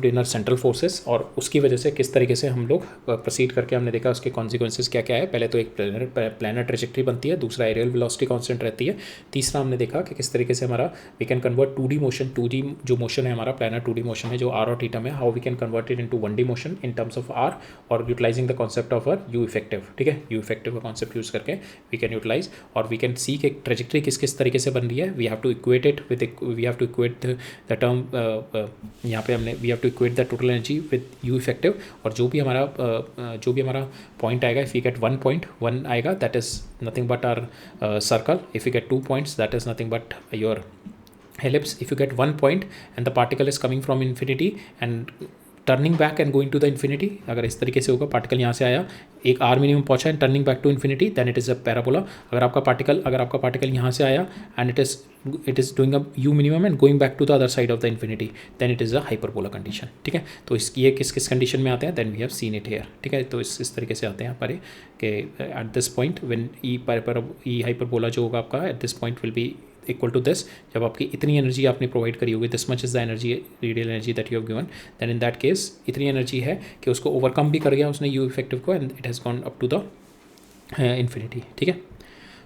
[SPEAKER 1] in our central forces, और उसकी वजह से किस तरीके से हम लोग प्रोसीड करके हमने देखा उसके कॉन्सिक्वेंसेस क्या क्या है। पहले तो एक प्लानर ट्रेजेक्टरी बनती है, दूसरा एरियल वेलोसिटी कांस्टेंट रहती है, तीसरा हमने देखा कि किस तरीके से हमारा we can convert 2D motion, 2D जो मोशन है हमारा प्लानर 2D मोशन है जो आर और थीटा में, how we can convert it into 1D motion in terms of r और utilising the concept of our U effective, ठीक है। यू इफेक्टिव का कॉन्सेप्ट यूज़ करके वी कैन यूटिलाइज और वी कैन सी कि ट्रेजेक्टरी किस तरीके से बन रही है। We have to equate the term, यहाँ पे हमने we have to equate the total energy with U effective, और जो भी हमारा पॉइंट आएगा, इफ़ यू गेट 1.1 आएगा that is nothing but our circle, if you get 2 points that is nothing but your ellipse, if you get 1 point and the particle is coming from infinity and turning back and going to the infinity, अगर इस तरीके से होगा पार्टिकल यहाँ से आया, एक आर मिनिमम पहुँचा and turning back to infinity, then it is a parabola. अगर आपका पार्टिकल यहाँ से आया and it is doing a U minimum and going back to the other side of the infinity, then it is a hyperbola condition, ठीक है। तो ये किस कंडीशन में आते हैं, then we have seen it here, ठीक है। तो इस तरीके से आते हैं यहाँ पर कि at this point when E hyperbola जो होगा आपका at this point will be equal to this, जब आपकी इतनी एनर्जी आपने प्रोवाइड करी होगी, this much is the energy, radial energy that you have given, then in that case इतनी एनर्जी है कि उसको ओवरकम भी कर गया उसने यू इफेक्टिव को and it has gone up to the infinity, ठीक है।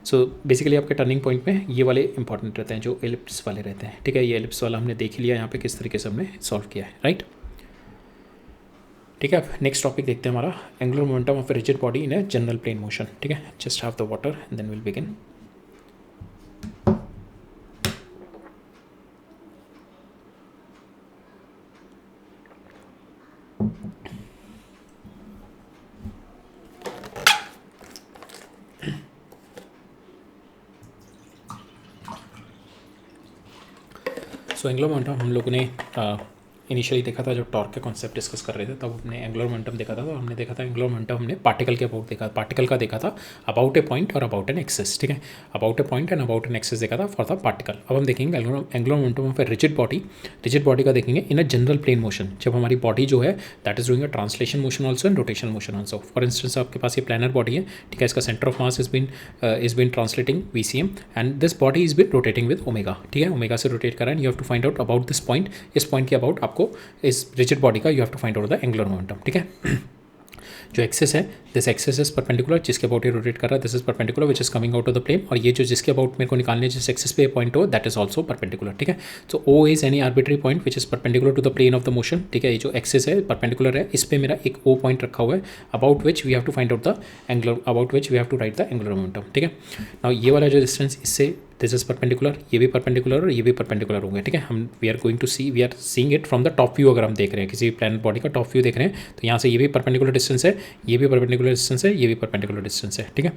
[SPEAKER 1] सो बेसिकली आपके टर्निंग पॉइंट में ये वाले इंपॉर्टेंट रहते हैं जो एलिप्स वाले रहते हैं, ठीक है। ये एलिप्स वाला हमने देख लिया यहाँ पे किस तरीके से हमने सॉल्व किया है, राइट। ठीक है, अब नेक्स्ट टॉपिक देखते हैं हमारा angular momentum of a rigid body in a general plane motion, ठीक है। Just have the water and then will begin. So angular momentum हम लोगों ने इनिशियली देखा था, जब टॉर्क के कॉन्सेप्ट डिस्कस कर रहे थे तब हमने एंगुलर मोमेंटम देखा था। तो हमने देखा था एंगुलर मोमेंटम हमने पार्टिकल के अबाउट देखा, पार्टिकल का देखा था अबाउट ए पॉइंट और अबाउट एन एक्सिस, ठीक है। About a point and about an axis देखा था फॉर द पार्टिकल। अब हम देखेंगे angular momentum of a rigid body का देखेंगे इन अ जनरल प्लेन मोशन, जब हमारी बॉडी जो है that is doing a translation motion also and rotational motion also. For instance आपके पास ये प्लानर बॉडी है, ठीक है, इसका centre of mass is been translating VCM and this body is been rotating with omega, ठीक है। ओमेगा से रोटेट कर रहा है, you have to find out about this point, इस पॉइंट के अबाउट आपको इस रिजिड बॉडी का you have to find out the angular momentum, ठीक है। जो एक्सिस है, दिस एक्सिस इज परपेंडिकुलर, जिसके अबाउट ये रोटेट कर रहा है, this is perpendicular which is coming out of the plane, और ये जो जिसके अबाउट मेरे को निकालने जिस एक्सिस पे पॉइंट हो दैट इज ऑल्सो परपेंडिकुलर, ठीक है। So O is any arbitrary point which is perpendicular to the plane of the motion, ठीक है। ये जो एक्सिस है परपेंडिकुलर है, इस पे मेरा एक O पॉइंट रखा हुआ है about which we have to find out the angular, about which we have to write the angular momentum, ठीक है। नाउ ये वाला जो डिस्टेंस इससे दिस इज परपेंडिकुलर, ये भी परपेंडिकुलर और ये भी परपेंडिकुलर होंगे, ठीक है। हम we are seeing it from the top view. अगर हम देख रहे हैं किसी प्लैनेट बॉडी का टॉप व्यू देख रहे हैं तो यहाँ से ये भी परपेंडिकुलर डिस्टेंस है, ये भी परपेंडिकुलर डिस्टेंस है, ये भी परपेंडिकुलर डिस्टेंस है, ठीक है।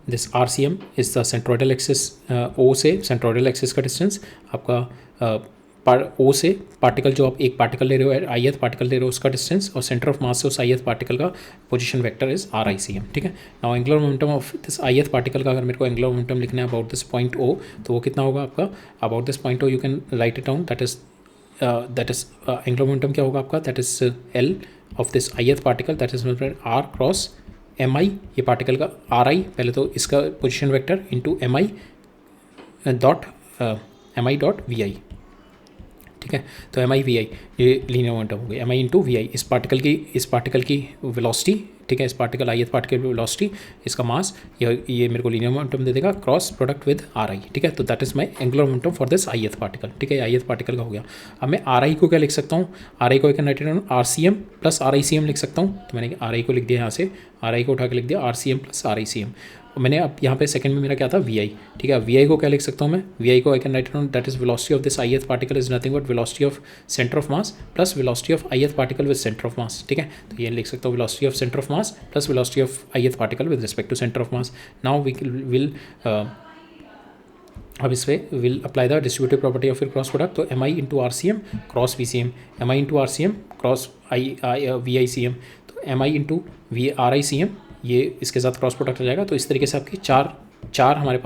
[SPEAKER 1] This RCM is the centroidal axis, O से सेंट्रोइडल एक्सिस का डिस्टेंस आपका O से पार्टिकल जो आप एक पार्टिकल ले रहे हो, ith पार्टिकल ले रहे हो, उसका डिस्टेंस, और सेंटर ऑफ मास से उस ith पार्टिकल का पोजीशन वेक्टर इज RICM, ठीक है। Now angular momentum of this ith particle का अगर मेरे को एंगुलर मोमेंटम लिखना है अबाउट दिस पॉइंट O, तो वो कितना होगा आपका about this point O, you can write it down, that is angular momentum क्या होगा आपका, that is L of this ith particle, that is R cross MI, ये पार्टिकल का RI, पहले तो इसका position vector into MI dot VI, ठीक है। तो MI VI ये लीनियर मोमेंटम हो गई, MI इंटू VI, इस पार्टिकल की वेलोसिटी, ठीक है, इस पार्टिकल ith पार्टिकल की वेलोसिटी, इसका मास, ये मेरे को लीनियर मोमेंटम दे देगा क्रॉस प्रोडक्ट विद RI, ठीक है। तो that is my angular momentum for this ith particle, ठीक है। ith पार्टिकल का हो गया। अब मैं RI को क्या लिख सकता हूँ, RI को एक write down RCM plus RICM लिख सकता हूँ। तो मैंने RI को लिख दिया, यहाँ से RI को उठा के लिख दिया RCM प्लस RICM। मैंने अब यहाँ पे सेकंड में मेरा क्या था VI, ठीक है। VI को क्या लिख सकता हूँ मैं, VI को I can write down that is velocity of this ith particle is nothing but velocity of centre of mass plus velocity of ith particle with centre of mass, ठीक है। तो ये लिख सकता हूँ velocity of centre of mass mass plus velocity of ith particle with respect to centre of mass. Now we will अब इस पर will apply the distributive property of cross product. तो m I into R C M cross we C m, m I into R C M cross v I C M, तो एम आई इंटू वी आर आई सी एम ये इसके साथ क्रॉस प्रोडक्ट हो जाएगा. तो इस तरीके से आपकी चार हमारे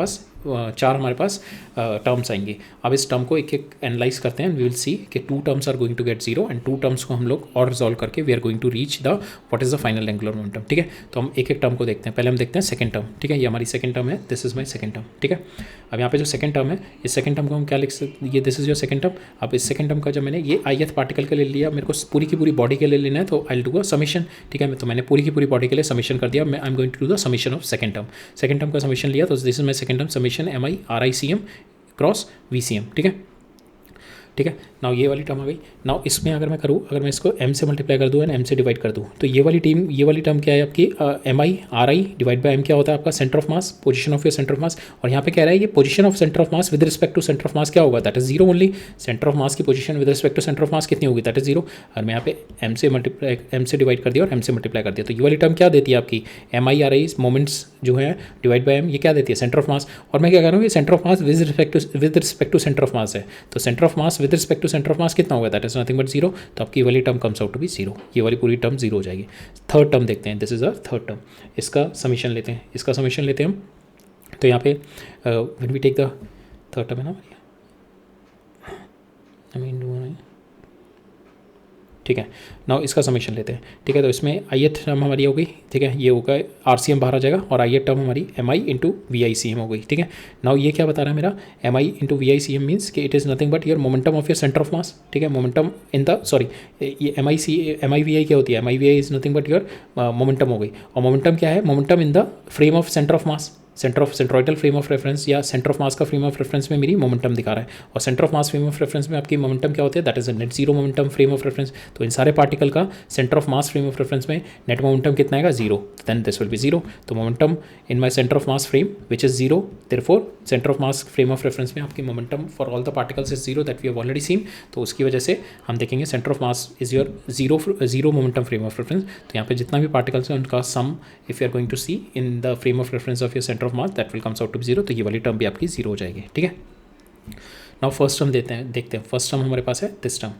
[SPEAKER 1] पास टर्म्स आएंगे. अब इस टर्म को एक एक एनालाइज करते हैं. वी विल सी कि 2 terms are going to get zero and 2 terms को हम लोग और रिजॉल्व करके we are going to reach the what is the final angular momentum. ठीक है, तो हम एक एक टर्म को देखते हैं. पहले हम देखते हैं सेकंड टर्म. ठीक है, ये हमारी सेकंड टर्म है. This is my second term. ठीक है, अब यहाँ पे जो सेकंड टर्म है, इस सेकंड टर्म को हम क्या लिख सकते, ये this is your second term. अब इस सेकंड टर्म का जब मैंने ये ith पार्टिकल के लिए लिया, मेरे को पूरी की पूरी बॉडी के लिए लेना है, तो I will do a summation. ठीक है, तो मैंने पूरी की पूरी बॉडी के लिए समीशन कर दिया. मैं I am going to do the summation of second term. Second term का समीशन लिया, तो this is my second term summation M I R I C M cross we C M. ठीक है, ठीक है. नाउ ये वाली टर्म आ गई. नाउ इसमें अगर मैं करूँ, अगर मैं इसको m से मल्टीप्लाई कर दूँ एंड m से डिवाइड कर दूँ, तो ये वाली टर्म क्या है आपकी, M I R i divide by m क्या होता है आपका centre of mass, position of your centre of mass. और यहाँ पे कह रहा है ये position of centre of mass with respect to centre of mass क्या होगा, that is zero only. Centre of mass की position with respect to centre of mass कितनी होगी, दैट इज जीरो. और मैं यहाँ पे m से डिवाइड कर दिया और m से मल्टीप्लाई कर दिया. तो ये वाली टर्म क्या देती है आपकी, M I R I moments जो है डिवाइड बाई m, ये क्या देती है, सेंटर ऑफ मास. और मैं क्या कर रहा हूँ, ये centre of mass with respect to centre of mass है. तो centre of mass with respect to centre of mass कितना होगा, that is nothing but zero. तो आपकी वाली term comes out to be zero. ये वाली पूरी टर्म जीरो हो जाएगी. थर्ड टर्म देखते हैं. This is a third term. इसका समीशन लेते हैं, हम. तो यहाँ पे when we take the third term है ना, ठीक है. नाउ इसका समीशन लेते हैं. ठीक है, तो इसमें ith टर्म हमारी हो गई. ठीक है, ये होगा आर सी एम बाहर आ जाएगा और ith टर्म हमारी एम आई इंटू वी आई सी एम हो गई. ठीक है, नाउ ये क्या बता रहा है मेरा, एम आई इंटू वी आई सी एम मीन्स कि it is nothing but your momentum of your centre of mass. ठीक है, मोमेंटम इन द ये एम आई वी आई क्या होती है, M I V I is nothing but your momentum हो गई. और मोमेंटम क्या है, momentum in the frame of centre of mass, centroidal frame of reference या सेंटर ऑफ मास का फ्रेम ऑफ रेफरेंस में मेरी मोमेंटम दिखा रहा है. और centre of mass frame of reference में आपकी मोमेंटम क्या होती है, that is a net zero momentum frame of reference. तो इन सारे पार्टिकल का centre of mass frame of reference में नेट मोमेंटम कितना आएगा, zero. Then this will be zero. तो momentum in my centre of mass frame which is zero, therefore centre of mass frame of reference में आपकी momentum for all the particles is zero, that we have already seen. तो उसकी वजह से हम देखेंगे centre of mass is your zero momentum frame of reference. तो यहाँ पे जितना भी पार्टिकल्स हैं उनका sum if you are going to see in the frame of reference of your centre of mass, that will comes out to zero. तो ये वाली टर्म भी आपकी जीरो हो जाएगी. ठीक है, नाउ फर्स्ट टर्म देखते हैं. फर्स्ट टर्म हमारे पास है दिस टर्म.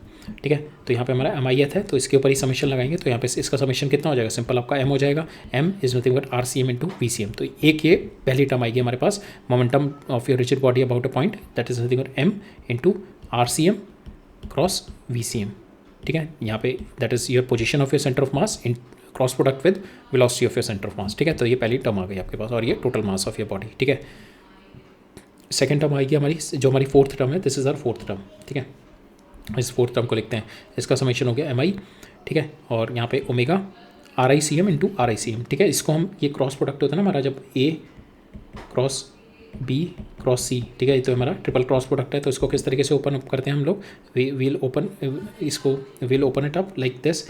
[SPEAKER 1] ठीक है, तो यहाँ पे हमारा एम आई एथ है, तो इसके ऊपर ही समीशन लगाएंगे. तो यहाँ पे इसका समीशन कितना हो जाएगा, सिंपल आपका एम हो जाएगा. M is nothing but R C M into V C M. तो एक ये पहली टर्म आएगी हमारे पास, momentum of your rigid body about a point, that is nothing but M into R C M cross we C M. ठीक है, यहाँ पे that is your position of your centre of mass in cross product with velocity of your centre of mass. ठीक है, तो ये पहली टर्म आ गई आपके पास और ये total mass of your body. ठीक है, सेकेंड टर्म आएगी हमारी, जो हमारी फोर्थ टर्म है, this is our fourth term. ठीक है, इस फोर्थ टर्म को लिखते हैं. इसका समीशन हो गया एम आई. ठीक है, और यहाँ पे ओमेगा आर आई सी एम इंटू आर आई सी एम. ठीक है, इसको हम, ये क्रॉस प्रोडक्ट होता है ना हमारा, जब ए क्रॉस बी क्रॉस सी. ठीक है, तो हमारा ट्रिपल क्रॉस प्रोडक्ट है. तो इसको किस तरीके से ओपन अप करते हैं हम लोग, will open it up like this.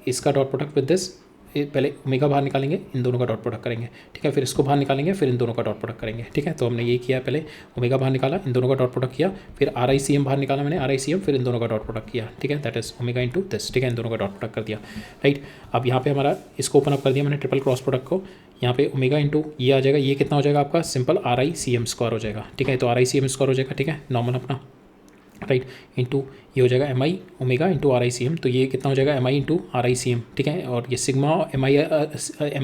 [SPEAKER 1] इसका डॉट प्रोडक्ट विद दिस, पहले ओमेगा बाहर निकालेंगे, इन दोनों का डॉट प्रोडक्ट करेंगे. ठीक है, फिर इसको बाहर निकालेंगे, फिर इन दोनों का डॉट प्रोडक्ट करेंगे. ठीक है, तो हमने ये किया, पहले ओमेगा बाहर निकाला, इन दोनों का डॉट प्रोडक्ट किया, फिर आर आई सी एम बाहर निकाला मैंने, आर आई सी एम, फिर इन दोनों का डॉट प्रोडक्ट किया. ठीक है, that is omega into this. ठीक है, इन दोनों का डॉट प्रोडक्ट कर दिया. राइट, अब यहाँ पे हमारा इसको ओपन अप कर दिया मैंने ट्रिपल क्रॉस प्रोडक्ट को. यहाँ पे ओमेगा इंटू ये आ जाएगा, ये कितना हो जाएगा आपका, सिंपल आर आई सी एम स्क्वायर हो जाएगा. ठीक है, तो आर आई सी एम स्क्वायर हो जाएगा. ठीक है, नॉर्मल अपना, राइट, इंटू ये हो जाएगा M I omega into R I C M. तो ये कितना हो जाएगा, एम आई इंटू आर आई सी एम. ठीक है, और ये सिग्मा एम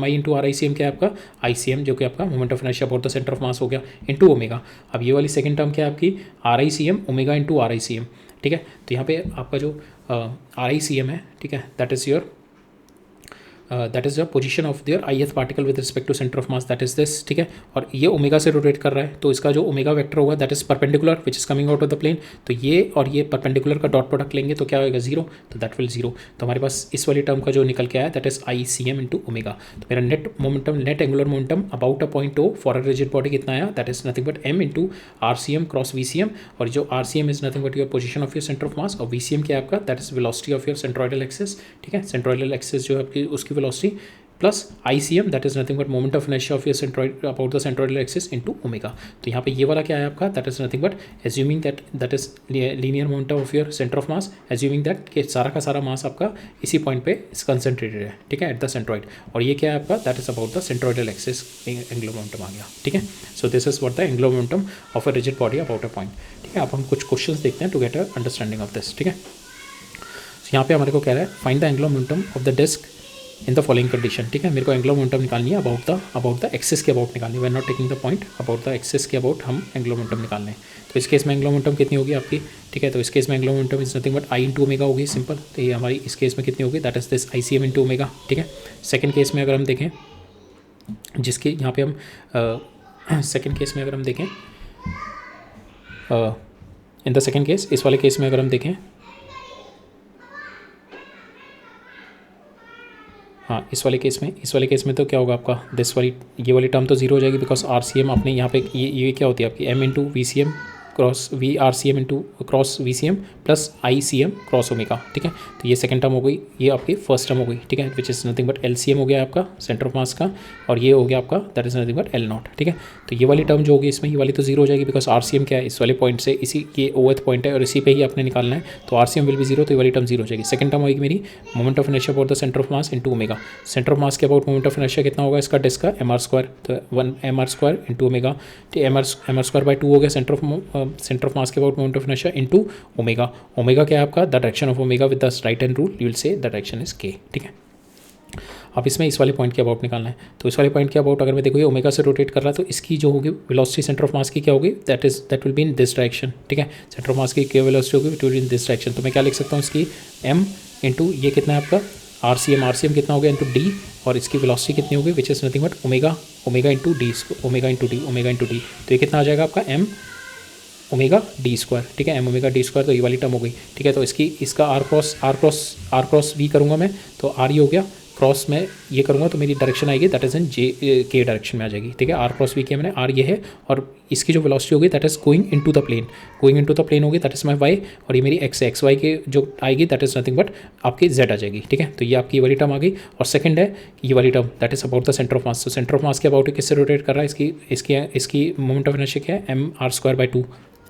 [SPEAKER 1] आई इंटू आर आई सी एम क्या है आपका, आई सी एम, जो कि आपका moment of inertia about the centre of mass हो गया, इंटू ओमेगा. अब ये वाली सेकंड टर्म क्या है आपकी, आर आई सी एम ओमेगा इंटू आर आई सी एम. ठीक है, तो यहाँ पे आपका जो आर आई सी एम है, ठीक है, that is your that is the position of their ith particle with respect to centre of mass, that is this. ठीक है, और ये ओमेगा से रोटेट कर रहा है, तो इसका जो ओमेगा वेक्टर होगा that is perpendicular which is coming out of the plane. तो ये और ये परपेंडिकुलर का डॉट प्रोडक्ट लेंगे तो क्या होगा, जीरो. तो दैट विल जीरो. तो हमारे पास इस वाली टर्म का जो निकल के आया that is I C M into omega. तो मेरा net momentum, net angular momentum about a point O for a rigid body कितना आया, that is nothing but M into R C M cross we C M. और जो R C M is nothing but your position of your centre of mass, और वी सी एम क्या है आपका, that is velocity of your centroidal axis. ठीक है, सेंट्रोइडल एक्सिस जो है आपकी, उसकी velocity plus ICM that is nothing but moment of inertia of your centroid about the centroidal axis into omega. तो यहाँ पे ये वाला क्या है आपका, that is nothing but assuming that is linear momentum of your centre of mass, assuming that कि सारा का सारा मास आपका इसी पॉइंट पे कंसंट्रेटेड है, ठीक है, एट द सेंट्रॉइड। और ये क्या है आपका, that is about the centroidal axis angular momentum आ गया, ठीक है। So this is what the angular momentum of a rigid body about a point, ठीक है। अब हम कुछ क्वेश्चंस देखते हैं to get a understanding of this, ठीक है। यहाँ पे हमारे को कह रहा है find the angular momentum of the disc in the following condition, ठीक है। मेरे को एंगुलर मोमेंटम निकालनी है अबाउट द एक्सिस के अबाउट निकालनी है, we are not taking the point, about the axis के अबाउट हम एंगुलर मोमेंटम निकालने हैं। तो इस केस में एंगुलर मोमेंटम कितनी होगी आपकी, ठीक है। तो इस केस में angular momentum is nothing but I into omega होगी, सिंपल। तो ये हमारी इस केस में कितनी होगी, that is this ICM into omega, ठीक है। सेकेंड केस में अगर हम देखें, जिसके यहाँ पे हम सेकेंड केस में अगर हम देखें, इन द सेकेंड केस, इस वाले केस में अगर हम देखें, हाँ इस वाले केस में तो क्या होगा आपका, दिस वाली ये वाली टर्म तो जीरो हो जाएगी, बिकॉज RCM आपने यहाँ पे ये क्या होती है आपकी M into VCM cross RCM into cross VCM plus ICM cross omega, ठीक है। तो ये सेकंड टर्म हो गई, ये आपकी फर्स्ट टर्म हो गई, ठीक है, which is nothing but LCM हो गया आपका सेंटर ऑफ मास का, और ये हो गया आपका that is nothing but L0, ठीक है। तो ये वाली टर्म जो होगी इसमें, ये वाली तो जीरो हो जाएगी, बिकॉज RCM क्या है, इस वाले पॉइंट से इसी ये OH पॉइंट है और इसी पे ही आपने निकालना है, तो RCM विल भी जीरो, तो ये वाली टर्म जीरो हो जाएगी। सेकंड टर्म होगी मेरी moment of inertia about the centre of mass into omega. Centre of mass के अबाउट मोमेंट ऑफ इनर्शिया कितना होगा इसका, डिस्क का MR², तो 1 MR² into omega, MR² by 2 हो गया सेंटर ऑफ मास के about moment of inertia into omega. Omega क्या है आपका, the direction of omega with the right hand rule, you will say the direction is K, ठीक है। अब इसमें इस वाले पॉइंट के अबाउट निकालना है, तो इस वाले पॉइंट के अबाउट अगर मैं देखो ये ओमेगा से रोटेट कर रहा है, तो इसकी जो होगी वेलोसिटी सेंटर ऑफ मास की क्या होगी, that will be in this direction, ठीक है। सेंटर ऑफ मास की क्या वेलोसिटी होगी, it will be in this direction. तो मैं क्या लिख सकता हूँ इसकी M इंटू ये कितना है आपका RCM कितना हो गया इंटू D, और इसकी वेलोसिटी कितनी होगी, which is nothing but omega into D, तो ये कितना आ जाएगा आपका M ओमेगा D², ठीक है, M ओमेगा D², तो ये वाली टर्म हो गई, ठीक है। तो इसका R क्रॉस V करूँगा मैं, तो R ही हो गया, क्रॉस में ये करूँगा तो मेरी डायरेक्शन आएगी that is in K direction में आ जाएगी, ठीक है। R क्रॉस V किया मैंने, R ये है, और इसकी जो वेलोसिटी होगी that is going into the plane होगी, दैट इज़ माई Y, और ये मेरी XY के जो आएगी दैट इज़ नथिंग बट आपकी Z आ जाएगी, ठीक है। तो ये आपकी ये वाली टर्म आ गई, और सेकंड है ये वाली term that is about the centre of मास। तो सेंटर ऑफ मास के अबाउट किससे रोटेट कर रहा है, इसकी मोमेंट ऑफ इनर्शिया क्या है, MR²/2,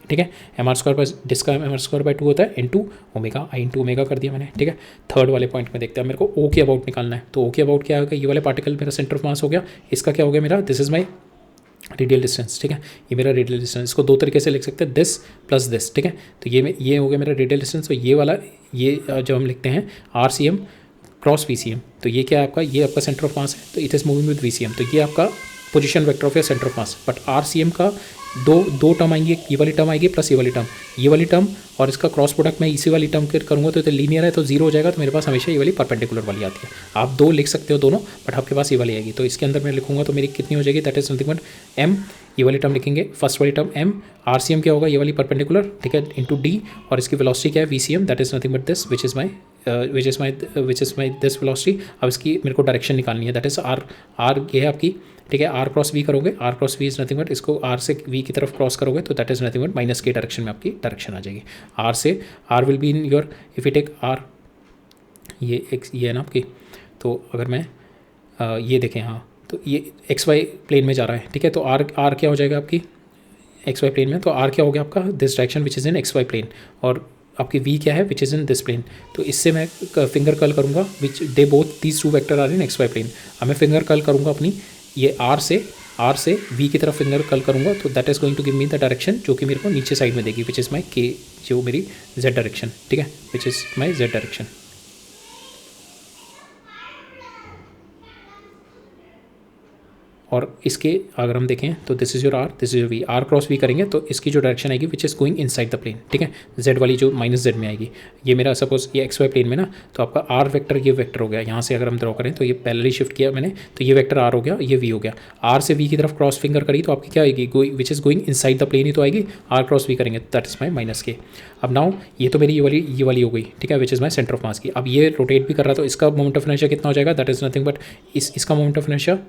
[SPEAKER 1] ठीक है। MR² डिस्क का MR²/2 होता है into omega, I into omega कर दिया मैंने, ठीक है। थर्ड वाले पॉइंट में देखते हैं, मेरे को O के अबाउट निकालना है, तो O के अबाउट क्या होगा, ये वाले पार्टिकल मेरा सेंटर ऑफ मास हो गया, इसका क्या हो गया मेरा, this is my radial distance, ठीक है, ये मेरा रेडियल डिस्टेंस। इसको दो तरीके से लिख सकते हैं, दिस प्लस दिस, ठीक है। तो ये हो गया मेरा रेडियल डिस्टेंस, और ये वाला ये जब हम लिखते हैं RCM क्रॉस VCM, तो ये क्या है आपका, ये आपका सेंटर ऑफ मास है, तो it is moving with VCM, तो ये आपका position vector of your centre of mass. But RCM का दो टर्म आएंगी, ये वाली टर्म आएगी प्लस ये वाली टर्म और इसका क्रॉस प्रोडक्ट मैं इसी वाली टर्म करूँगा तो लीनियर है, तो जीरो हो जाएगा, तो मेरे पास हमेशा ये वाली परपेंडिकुलर वाली आती है। आप दो लिख सकते हो दोनों, बट आपके पास ये वाली आएगी, तो इसके अंदर मैं लिखूंगा तो मेरी कितनी हो जाएगी, that is something but M, ये वाली टर्म लिखेंगे, फर्स्ट वाली टर्म M, RCM क्या होगा, ये वाली परपेंडिकुलर, ठीक है, इंटू D, और इसकी वेलोसिटी क्या है VCM, that is nothing but this which is my this velocity. अब इसकी मेरे को डायरेक्शन निकालनी है, दैट इज R ये है आपकी, ठीक है। R क्रॉस V करोगे, R cross V is nothing but इसको R से V की तरफ क्रॉस करोगे तो that is nothing but minus K direction में आपकी डायरेक्शन आ जाएगी। R से R will be in your, if you take R, ये है ना आपकी, तो अगर मैं ये देखें, हाँ, तो ये XY प्लेन में जा रहा है, ठीक है। तो R क्या हो जाएगा आपकी XY प्लेन में, तो R क्या हो गया आपका this direction which is in XY plane, और आपकी V क्या है which is in this plane. तो इससे मैं फिंगर कर्ल करूँगा, which they both these two vector are in XY plane. अब मैं फिंगर कर्ल करूँगा अपनी, ये R से V की तरफ फिंगर कर्ल करूँगा, तो that is going to give me the direction जो कि मेरे को नीचे साइड में देगी, विच इज़ माई K, जो मेरी Z डायरेक्शन, ठीक है, which is my Z direction. और इसके अगर हम देखें तो this is your R, this is your V, R cross V करेंगे तो इसकी जो डायरेक्शन आएगी which is going inside the plane, ठीक है, Z वाली जो -Z में आएगी। ये मेरा सपोज ये XY प्लेन में ना, तो आपका R वेक्टर ये वेक्टर हो गया, यहाँ से अगर हम ड्रॉ करें तो ये पैरेलली शिफ्ट किया मैंने, तो ये वेक्टर R हो गया, ये V हो गया। R से V की तरफ क्रॉस फिंगर करी तो आपकी क्या आएगी, which is going inside the plane ही तो आएगी, R क्रॉस V करेंगे, दैट इज़ माई -K। अब नाउ ये तो मेरी ये वाली हो गई, ठीक है, which is my centre of mass की। अब ये रोटेट भी कर रहा है तो इसका मोमेंट ऑफ इनर्शिया कितना हो जाएगा, दैट इज़ नथिंग बट इसका मोमेंट ऑफ इनर्शिया,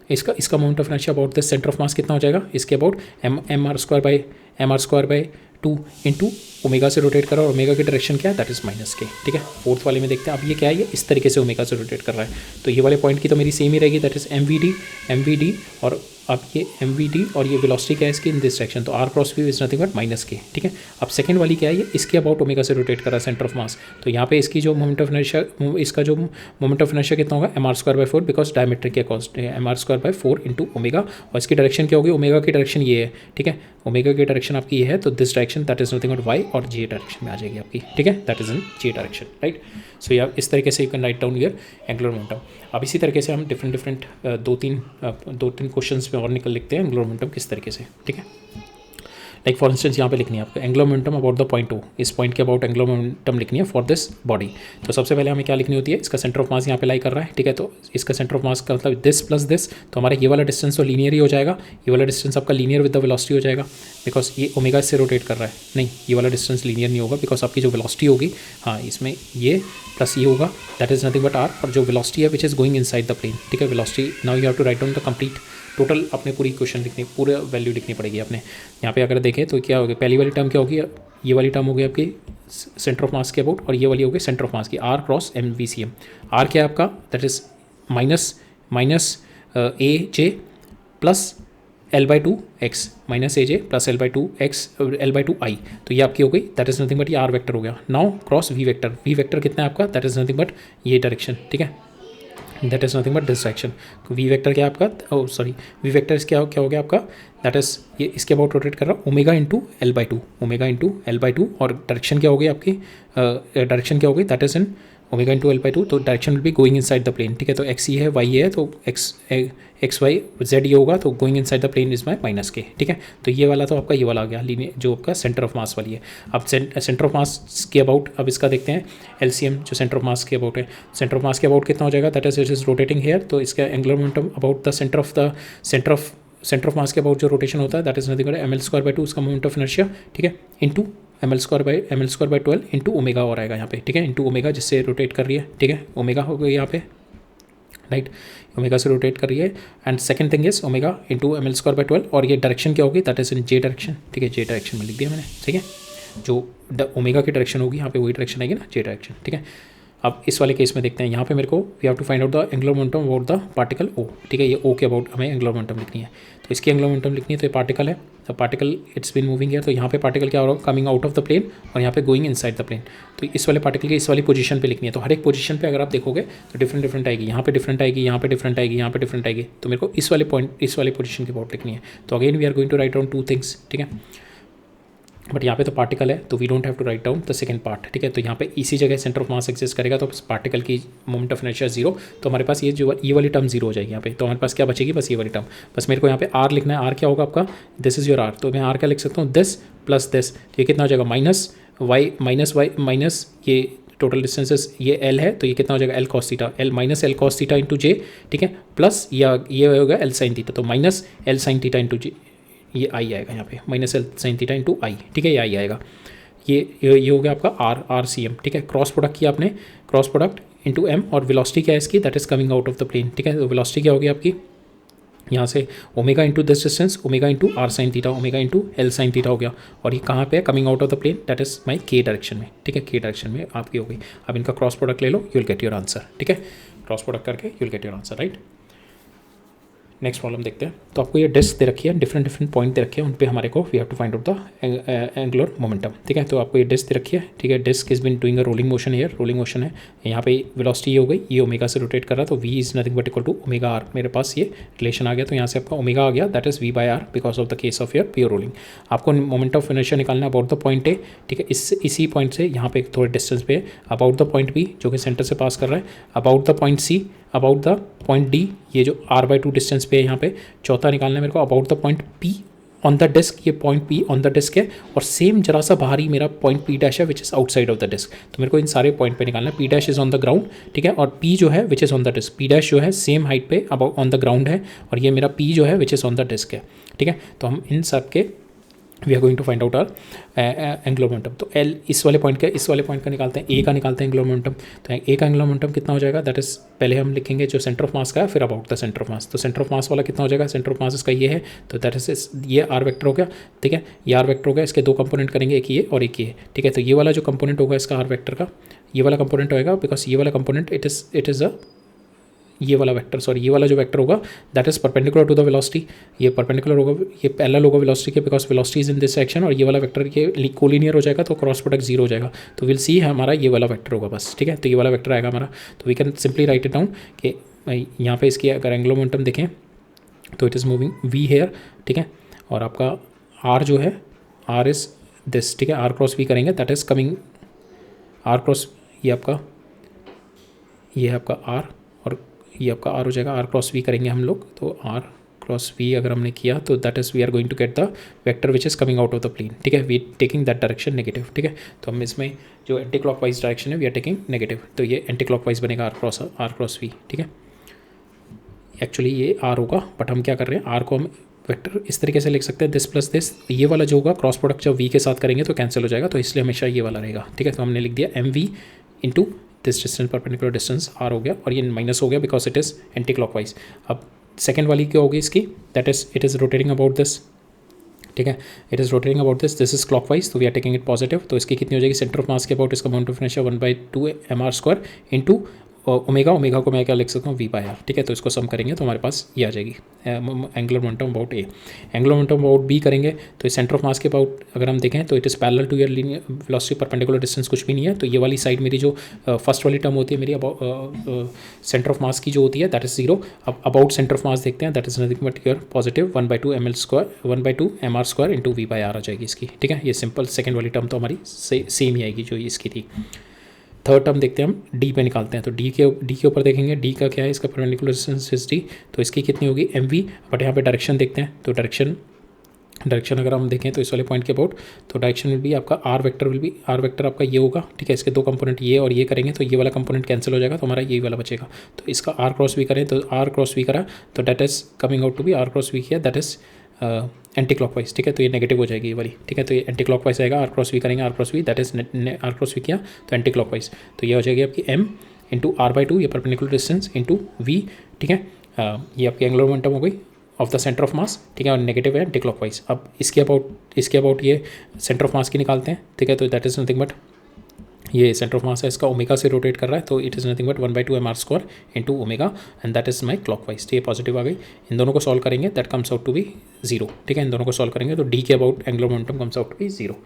[SPEAKER 1] इसका moment of inertia about the centre of mass कितना हो जाएगा, इसके about MR² by 2 into omega से रोटेट कर रहा है और ओमेगा की डायरेक्शन क्या है, दैट इज़ माइनस के, ठीक है। फोर्थ वाले में देखते हैं अब ये क्या है, ये इस तरीके से ओमेगा से रोटेट कर रहा है, तो ये वाले पॉइंट की तो मेरी सेम ही रहेगी, that is M V D और अब ये एम वी डी और ये वेलोसिटी क्या है इसकी इन दिस डायरेक्शन, तो R cross V is nothing but minus K, ठीक है। अब सेकंड वाली क्या है, ये इसके अबाउट ओमेगा से रोटेट कर रहा है सेंटर ऑफ मास, तो यहाँ पे इसकी जो मोमेंट ऑफ इनर्शिया, इसका जो मोमेंट ऑफ इनर्शिया कितना होगा, M are square by 4 because diameter के कॉस्ट M are square by 4 into omega, और इसकी डायरेक्शन क्या होगी, ओमेगा की डायरेक्शन ये है, ठीक है, ओमेगा की डायरेक्शन आपकी ये है, तो this direction that is nothing but Y और जे डायरेक्शन में आ जाएगी आपकी, ठीक है, that is in J direction, right. So या इस तरीके से you can write down your angular momentum. अब इसी तरीके से हम डिफरेंट दो तीन क्वेश्चंस में और निकल लिखते हैं एंगुलर मोमेंटम किस तरीके से, ठीक है। लाइक फॉर इंस्टेंस यहाँ पे लिखनी है आपको angular momentum about the point O, इस पॉइंट के अबाउट एंगुलर मोमेंटम लिखनी है फॉर दिस बॉडी। तो सबसे पहले हमें क्या लिखनी होती है, इसका सेंटर ऑफ मास यहाँ पे लाई कर रहा है, ठीक है, तो इसका सेंटर ऑफ मास का मतलब दिस प्लस दिस, तो हमारा ये वाला डिस्टेंस तो लीनियर ही हो जाएगा, ये वाला डिस्टेंस आपका लीनियर विद द वेलोसिटी हो जाएगा, बिकॉज ये ओमेगा से रोटेट कर रहा है, नहीं ये वाला डिस्टेंस लीनियर नहीं होगा, बिकॉज आपकी जो वेलोसिटी होगी, हाँ इसमें ये प्लस ये होगा, that is nothing but R, और जो वेलोसिटी है which is going inside the plane, ठीक है, velocity now you have to write down the complete total, अपने पूरी क्वेश्चन लिखनी, पूरे वैल्यू लिखनी पड़ेगी आपने। यहाँ पे अगर देखें तो क्या होगी, पहली वाली टर्म क्या होगी, ये वाली टर्म होगी आपकी सेंटर ऑफ मास के अबाउट, और ये वाली होगी सेंटर ऑफ मास की आर क्रॉस एम वी सी एम। आर क्या है आपका, that is minus A J plus L by two X, minus A J plus L by two X L by two I, तो ये आपकी हो गई, दैट इज नथिंग बट ये आर वेक्टर हो गया। नाउ क्रॉस वी वेक्टर कितना है आपका, दैट इज नथिंग बट ये डायरेक्शन, ठीक है, that is nothing but this direction. V vector क्या आपका, ओ सॉरी वी वेक्टर क्या हो गया आपका, दैट इज ये इसके अबाउट रोटेट कर रहा है omega into L by two, omega into L by two, और डायरेक्शन क्या हो गई आपकी, डायरेक्शन क्या हो गई, that is in omega into L by two, तो direction will be going inside the plane, ठीक है, तो एक्स ये है वाई ये है, तो एक्स वाई जेड ये होगा, तो going inside the plane is my minus K, ठीक है। तो ये वाला तो आपका ये वाला आ गया लीनियर, जो आपका सेंटर ऑफ मास वाली है। अब सेंटर ऑफ मास के अबाउट अब इसका देखते हैं एलसीएम, जो सेंटर ऑफ मास के अबाउट है, सेंटर ऑफ मास के अबाउट कितना हो जाएगा, दैट इज रोटेटिंग हेयर, तो इसका angular momentum about the centre of mass के अबाउट जो रोटेशन होता है, that is nothing but M L square by two, उसका मोमेंट ऑफ इनर्शिया, ठीक है, into M L square by 12 into omega और आएगा यहाँ पे, ठीक है, इंटू ओमेगा जिससे रोटेट कर रही है, ठीक है, ओमेगा हो गई यहाँ पे, राइट, ओमेगा से रोटेट कर रही है, and second thing is omega into M L square by 12, और ये डायरेक्शन क्या होगी, that is in J direction, ठीक है, जे डायरेक्शन में लिख दिया मैंने, ठीक है, जो ओमेगा की डायरेक्शन होगी यहाँ पे वही डायरेक्शन आएगी ना, जे डायरेक्शन, ठीक है। अब इस वाले केस में देखते हैं, यहाँ पे मेरे को we have to find out the angular momentum about the particle O, ठीक है, ये ओ के अबाउट हमें एंगुलर मोमेंटम लिखनी है, तो इसकी एंगुलर मोमेंटम लिखनी है, तो ये पार्टिकल है, तो पार्टिकल इट्स बीन मूविंग है, तो यहाँ पे पार्टिकल क्या हो रहा है, coming out of the plane, और यहाँ पे गोइंग इनसाइड द प्लेन, तो इस वाले पार्टिकल की इस वाली पोजीशन पे लिखनी है, तो हर एक पोजीशन पे अगर आप देखोगे तो डिफरेंट आएगी, यहाँ पे डिफरेंट आएगी, यहाँ पे डिफरेंट आएगी, यहाँ पे डिफरेंट आएगी, तो मेरे को इस वाले पॉइंट, इस वाले पोजीशन के अबाउट लिखनी है। तो again we are going to write down two things, ठीक है, बट यहाँ पे तो पार्टिकल है, तो we don't have to write down the second part, ठीक है, तो यहाँ पे इसी जगह सेंटर ऑफ मास एग्जिस्ट करेगा, तो पार्टिकल की मोमेंट ऑफ इनर्शिया जीरो, तो हमारे पास ये वाली टर्म जीरो हो जाएगी यहाँ पे, तो हमारे पास क्या बचेगी, बस ये वाली टर्म, बस मेरे को यहाँ पे आर लिखना है, आर क्या होगा आपका, दिस इज योर आर, तो मैं आर क्या लिख सकता हूँ, दिस प्लस दिस, तो ये कितना हो जाएगा, माइनस ये टोटल डिस्टेंसेस ये एल है, तो ये कितना हो जाएगा, L cos theta, L minus L cos theta into J, ठीक है, प्लस ये होगा एल साइन थीटा, तो minus L sine theta into J, ये आई आएगा यहाँ पे, minus L sine theta into I, ठीक है, ये आई आएगा, ये हो गया आपका आर सी एम, ठीक है। क्रॉस प्रोडक्ट किया आपने, क्रॉस प्रोडक्ट इंटू एम, और वेलोसिटी क्या है इसकी, that is coming out of the plane, ठीक है, तो वेलोसिटी क्या होगी आपकी, यहाँ से omega into this distance, omega into R sine theta, omega into L sine theta हो गया, और ये कहाँ पे है, coming out of the plane, that is my K direction में, ठीक है, के डायरेक्शन में आपकी हो गई। अब इनका क्रॉस प्रोडक्ट ले लो, you will get your answer, ठीक है, क्रॉस प्रोडक्ट करके you will get your answer, right. Next problem देखते हैं, तो आपको ये डिस्क दे रखी है, डिफरेंट पॉइंट दे रखे हैं, उन पे हमारे को we have to find out the angular momentum, ठीक है, तो आपको ये डिस्क दे रखी है, ठीक है, disk is been doing a rolling motion here, rolling motion है, यहाँ पे वेलोसिटी ये हो गई, ये ओमेगा से रोटेट कर रहा है, तो V is nothing but equal to omega R, मेरे पास ये रिलेशन आ गया, तो यहाँ से आपका ओमेगा आ गया, that is V by R because of the case of your pure rolling. आपको मोमेंट ऑफ इनर्शिया निकालना अबाउट द पॉइंट ए, ठीक है, इसी पॉइंट से यहाँ पे थोड़े डिस्टेंस पे अबाउट द पॉइंट बी जो कि सेंटर से पास कर रहा है, about the point C, about the point D, ये जो आर बाई टू डिस्टेंस पे है यहाँ पे, चौथा निकालना है मेरे को about the point P on the disc, ये point P on the disc है, और सेम जरा सा बाहरी मेरा पॉइंट पी डैश है which is outside of the disk, तो मेरे को इन सारे पॉइंट पे निकालना है। P dash is on the ground, ठीक है, और पी जो है which is on the disk, P dash जो है सेम हाइट पे अबाउट ऑन द ग्राउंड है, और ये मेरा पी जो है which is on the disc है, ठीक है, तो हम इन सब के we are going to find out our angular momentum. तो एल इस वाले पॉइंट का निकालते हैं, ए का निकालते हैं एंगुलर मोमेंटम। तो ए का एंगुलर मोमेंटम कितना हो जाएगा, दैट इज पहले हम लिखेंगे जो सेंटर ऑफ मास का है, फिर अबाउट द सेंटर ऑफ मास। तो सेंटर ऑफ मास वाला कितना हो जाएगा, सेंटर ऑफ मास इसका ये है, तो दैट इज ये आर वेक्टर हो गया, ठीक है। ये आर वेक्टर हो गया, इसके दो कंपोनेंट करेंगे, एक ये और एक ये, ठीक है। तो ये वाला जो कंपोनेंट होगा इसका आर वेक्टर का, ये वाला कंपोनेंट होएगा, बिकॉज ये वाला कंपोनेंट इट इज़ अ ये वाला वेक्टर, सॉरी ये वाला जो वेक्टर होगा that is perpendicular to the velocity, ये परपेंडिकुलर होगा, ये पैरेलल होगा वेलोसिटी के, because velocity is in this section, और ये वाला वेक्टर ये कोलिनियर हो जाएगा, तो क्रॉस प्रोडक्ट जीरो हो जाएगा। तो विल सी हमारा ये वाला वेक्टर होगा बस, ठीक है। तो ये वाला वेक्टर आएगा हमारा। तो we can simply write it down कि यहाँ पे इसकी अगर एंगुलर मोमेंटम देखें तो it is moving V here, ठीक है। और आपका आर जो है, आर इज दिस, ठीक है। आर क्रॉस वी करेंगे that is coming R cross, ये है आपका आर, और ये आपका आर हो जाएगा, आर क्रॉस वी करेंगे हम लोग, तो आर क्रॉस वी अगर हमने किया तो that is we are going to get the vector which is coming out of the plane, ठीक है। We taking that direction negative, ठीक है। तो हम इसमें जो एंटी क्लॉकवाइज डायरेक्शन है वी आर टेकिंग नेगेटिव, तो ये एंटी क्लॉकवाइज बनेगा आर क्रॉस वी, ठीक है। एक्चुअली ये आर होगा, बट हम क्या कर रहे हैं, आर को हम वेक्टर इस तरीके से लिख सकते हैं, दिस प्लस दिस, ये वाला जो होगा क्रॉस प्रोडक्ट जब वी के साथ करेंगे तो कैंसिल हो जाएगा, तो इसलिए हमेशा ये वाला रहेगा, ठीक है। तो हमने लिख दिया M V into this distance perpendicular distance R हो गया, और ये माइनस हो गया because it is anti clockwise. अब सेकेंड वाली क्या होगी इसकी, that is it is rotating about this, ठीक है। It is rotating about this is clockwise, तो we are taking it positive. तो इसकी कितनी हो जाएगी, सेंटर ऑफ मास के अबाउट इसका moment of inertia 1/2 mr² into omega को मैं क्या लिख सकता हूँ, वी बाय आर, ठीक है। तो इसको सम करेंगे तो हमारे पास ये आ जाएगी angular momentum about A. Angular momentum about B करेंगे तो सेंटर ऑफ मास के अबाउट अगर हम देखें तो it is parallel to your linear velocity perpendicular distance कुछ भी नहीं है। तो ये वाली साइड मेरी जो फर्स्ट वाली टर्म होती है मेरी सेंटर ऑफ मास की जो होती है दैट इज जीरो। अब अबाउट सेंटर ऑफ मास देखते हैं, that is nothing but your positive 1/2 mr² into V by R आ जाएगी इसकी, ठीक है। ये सिंपल सेकेंड वाली टर्म तो हमारी सेम ही आएगी जो इसकी थी। थर्ड टर्म देखते हैं हम, डी पे निकालते हैं। तो डी के ऊपर देखेंगे, डी का क्या है, इसका परपेंडिकुलर डिस्टेंस इज डी, तो इसकी कितनी होगी एम वी। बट यहाँ पे डायरेक्शन देखते हैं, तो डायरेक्शन अगर हम देखें तो इस वाले पॉइंट के अबाउट, तो डायरेक्शन विल बी आपका आर वेक्टर आपका ये होगा, ठीक है। इसके दो कंपोनेंट ये और ये करेंगे तो ये वाला कंपोनेंट कैंसिल हो जाएगा, तो हमारा ये वाला बचेगा। तो इसका आर क्रॉस वी करें तो आर क्रॉस वी करा तो that is coming out to be R cross V किया, दैट इज एंटी क्लॉकवाइज, ठीक है। तो ये नेगेटिव हो जाएगी ये वाली, ठीक है। तो ये एंटी क्लॉकवाइज आएगा, आर क्रॉस वी करेंगे, R cross V that is R cross V किया तो एंटी क्लॉकवाइज, तो ये हो जाएगी आपकी एम इंटू r/2 ये परपेंडिकुलर डिस्टेंस इंटू वी, ठीक है। ये आपकी एंगुलर मोमेंटम हो गई of the centre of mass, ठीक है, और नेगेटिव है एंटी क्लॉकवाइज। अब इसके अबाउट ये सेंटर ऑफ मास की निकालते हैं, ठीक है। तो दैट इज नथिंग बट ये सेंटर ऑफ मास है, इसका ओमेगा से रोटेट कर रहा है, तो it is nothing but 1/2 mr² into omega, and that is my clockwise. तो ये पॉजिटिव आ गई। इन दोनों को सॉल्व करेंगे that comes out to be zero, ठीक है। इन दोनों को सॉल्व करेंगे तो डी के about angular momentum comes out to be zero.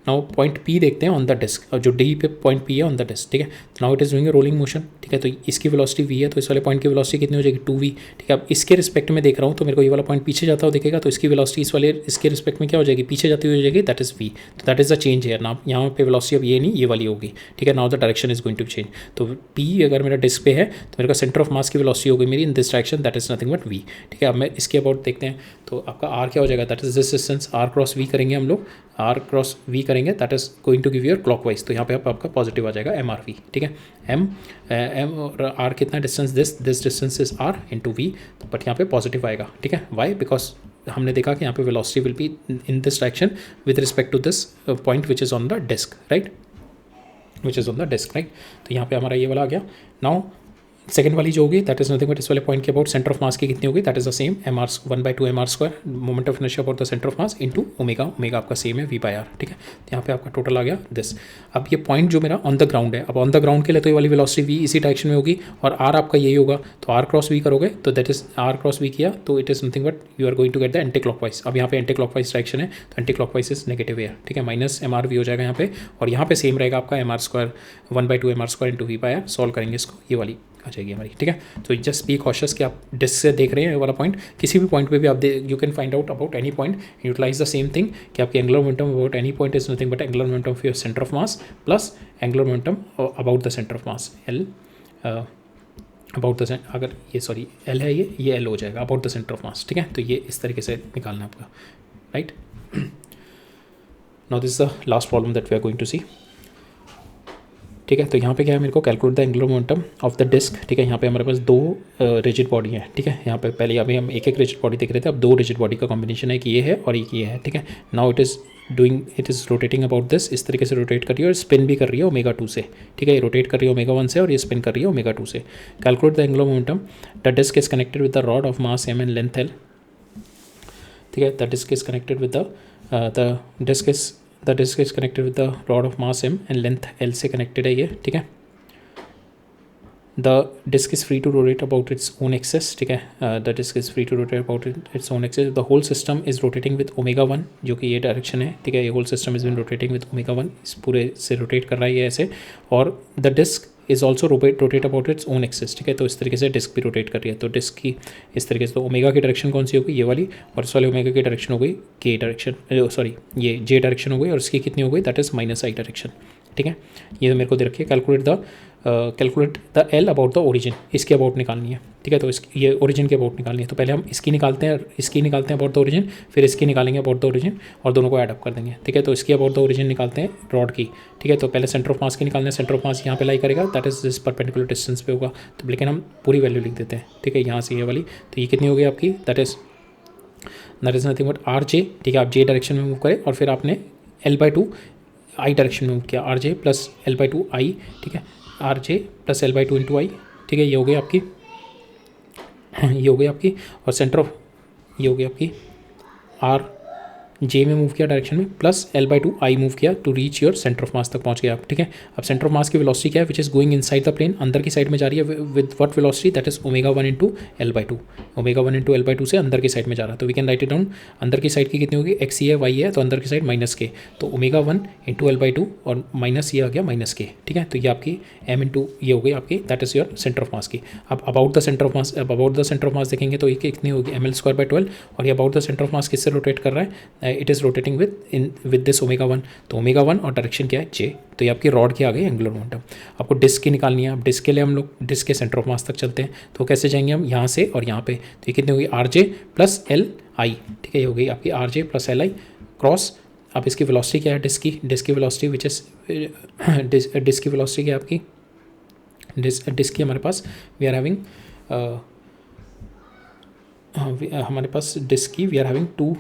[SPEAKER 1] Now point P देखते हैं ऑन द डिस्क, जो डी पे पॉइंट पी है ऑन द डिस्क, ठीक है। Now it is doing a rolling motion, ठीक है। तो इसकी वेलोसिटी वी है, तो इस वाले पॉइंट की वेलोसिटी कितनी हो जाएगी 2v, ठीक है। अब इसके रिस्पेक्ट में देख रहा हूँ तो मेरे को ये वाला पॉइंट पीछे जाता हुआ दिखेगा, तो इसकी वेलोसिटी इसके रिस्पेक्ट में क्या हो जाएगी, पीछे जाती हुई हो जाएगी, दैट इज वी। तो दैट इज द चेंज है ना, यहाँ पे वेलोसिटी अब ये नहीं ये वाली होगी, ठीक है। Now the direction is going to change. तो पी अगर मेरा डिस्क पे है तो मेरे का सेंटर ऑफ मास की वेलोसिटी हो गई मेरी in this direction, that is nothing but V, ठीक है। अब मैं इसके अबाउट देखते हैं तो आपका आर क्या हो जाएगा, that is this distance, R cross V करेंगे हम लोग, आर क्रॉस वी करेंगे that is going to give your clockwise. तो यहाँ पे आपका पॉजिटिव आ जाएगा एम आर वी, ठीक है। एम और आर कितना distance, this distance is R into V, but यहाँ पे पॉजिटिव आएगा, ठीक है। वाई, बिकॉज हमने देखा कि यहाँ पे velocity will be in this direction with respect to this point which is on the disk, right, which is on the disk, right. तो यहाँ पे हमारा ये वाला आ गया। नाउ सेकंड वाली जो होगी दैट इज नथिंग बट इस वाले पॉइंट के अबाउट सेंटर ऑफ मास की कितनी होगी, that is the same mr 1/2 mr² moment of inertia about the centre of mass into omega आपका सेम है वी बाय आर, ठीक है। यहाँ पे आपका टोटल आ गया दिस। अब ये पॉइंट जो मेरा ऑन द ग्राउंड है, अब ऑन द ग्राउंड के लिए तो ये वाली वेलोसिटी वी इसी डायरेक्शन में होगी और आर आपका यही होगा, तो आर क्रॉस वी करोगे तो that is R cross V किया तो it is nothing but you are going to get the anti clockwise. अब यहाँ पे एंटी क्लॉकवाइज डायरेक्शन है तो एंटी क्लॉकवाइज इज नेगेटिव है, ठीक है, माइनस mr v हो जाएगा यहाँ पे, और यहाँ पे सेम रहेगा आपका mr² 1/2 mr² into V by R. Solve करेंगे इसको, ये वाली आ जाएगी हमारी, ठीक है। तो जस्ट बी कॉशियस कि आप डिस्क से देख रहे हैं ये वाला पॉइंट, किसी भी पॉइंट पे भी आप you can find out about any point, utilize the same thing कि आपकी angular momentum about any point is nothing but angular momentum of your centre of mass plus angular momentum about the centre of mass L about the, अगर ये सॉरी एल है ये एल हो जाएगा about the centre of mass, ठीक है। तो ये इस तरीके से निकालना है आपका, right. Now this is the last problem that we are going to see. ठीक है। तो यहाँ पे क्या है, मेरे को calculate the angular momentum of the disc. ठीक है, यहाँ पे हमारे पास दो रिजिड बॉडी है। ठीक है, यहाँ पे पहले अभी हम एक एक रिजिड बॉडी देख रहे थे, अब दो रिजिड बॉडी का कॉम्बिनेशन है कि ये है और एक ये है। ठीक है, now it is rotating about this, इस तरीके से रोटेट कर रही है और स्पिन भी कर रही है ओमेगा 2 से। ठीक है, ये रोटेट कर रही है ओमेगा 1 से और ये स्पिन कर रही है ओमेगा 2 से। Calculate the angular momentum, the disk is connected with the rod of mass m and length l। ठीक है, the disk is connected with the disk is connected with the rod of mass m and length l से कनेक्टेड है ये। ठीक है, the disk is free to rotate about its own axis. ठीक है, the disk is free to rotate about its own axis. The whole system is rotating with omega 1, जो कि ये डायरेक्शन है। ठीक है, ये whole system is been rotating with omega 1, इस पूरे से रोटेट कर रहा है ये ऐसे। और the disk is also rotate about its own axis. ठीक है, तो इस तरीके से डिस्क भी रोटेट कर रही है। तो डिस्क की इस तरीके से, तो ओमेगा की डायरेक्शन कौन सी होगी, ये वाली, और इस वाले ओमेगा की डायरेक्शन हो गई के डायरेक्शन, सॉरी ये जे डायरेक्शन हो गई, और इसकी कितनी हो गई, that is minus I direction. ठीक है, ये तो मेरे को दे रखी है। Calculate the L about the origin, इसके अबाउट निकालनी है। ठीक है, तो ये ओरिजिन के अबाउट निकालनी है। तो पहले हम इसकी निकालते हैं अबाउट द ओरिजिन, फिर इसकी निकालेंगे अबाउट द ओरिजिन और दोनों को ऐड अप कर देंगे। ठीक है, तो इसकी अबाउट द ओरिजिन निकालते हैं रॉड की। ठीक है, तो पहले सेंटर ऑफ मास की निकालना है। सेंटर ऑफ मास यहाँ पे लाई करेगा, that is this perpendicular distance पे होगा। तो लेकिन हम पूरी वैल्यू लिख देते हैं। ठीक है, यहाँ से ये वाली, तो ये कितनी होगी आपकी, that is nothing but R J. ठीक है, आप जे डायरेक्शन में मूव करें और फिर आपने L/2 आई डायरेक्शन में मूव किया, R J plus L/2 I. ठीक है, R J plus L/2 into I. ठीक है, ये हो गई आपकी और सेंटर ऑफ ये हो गई आपकी आर जे में मूव किया डायरेक्शन में, प्लस L/2 आई मूव किया to reach your centre of mass तक पहुंच गया आप। ठीक है, अब सेंटर ऑफ मास की वेलोसिटी क्या है, which is going inside the plane, अंदर की साइड में जा रही है with what velocity, that is omega 1 into L/2। Omega 1 into L/2 से अंदर की साइड में जा रहा है। तो we can write it down, अंदर की साइड की कितनी होगी, एक्स है वाई है, तो अंदर की साइड माइनस के, तो ओमेगा 1 इंटू L/2 और माइनस ये आ गया माइनस के। ठीक है, तो ये आपकी m इंटू ये हो गई आपकी, that is your centre of mass की। अब अबाउट द सेंटर ऑफ मास देखेंगे तो ये कितनी होगी, ml²/12, और ये अबाउट द सेंटर ऑफ मास किससे रोटेट कर रहा है, it is rotating with this omega 1। तो ओमेगा 1 और डायरेक्शन क्या है, जे। तो ये आपकी रॉड की आ गई एंगुलर मोमेंटम। आपको डिस्क की निकालनी है। अब डिस्क के लिए हम लोग डिस्क के सेंटर ऑफ मास तक चलते हैं। तो कैसे जाएंगे हम, यहाँ से और यहाँ पे, तो ये कितनी होगी, are J plus L I. ठीक है, ये हो गई आपकी are J plus L I cross. अब इसकी वेलोसिटी क्या है, डिस्क की वेलोसिटी विच इज डिस्क की वेलोसिटी क्या है आपकी, डिस्क की हमारे पास वी आर हैविंग हमारे पास डिस्क की we are having to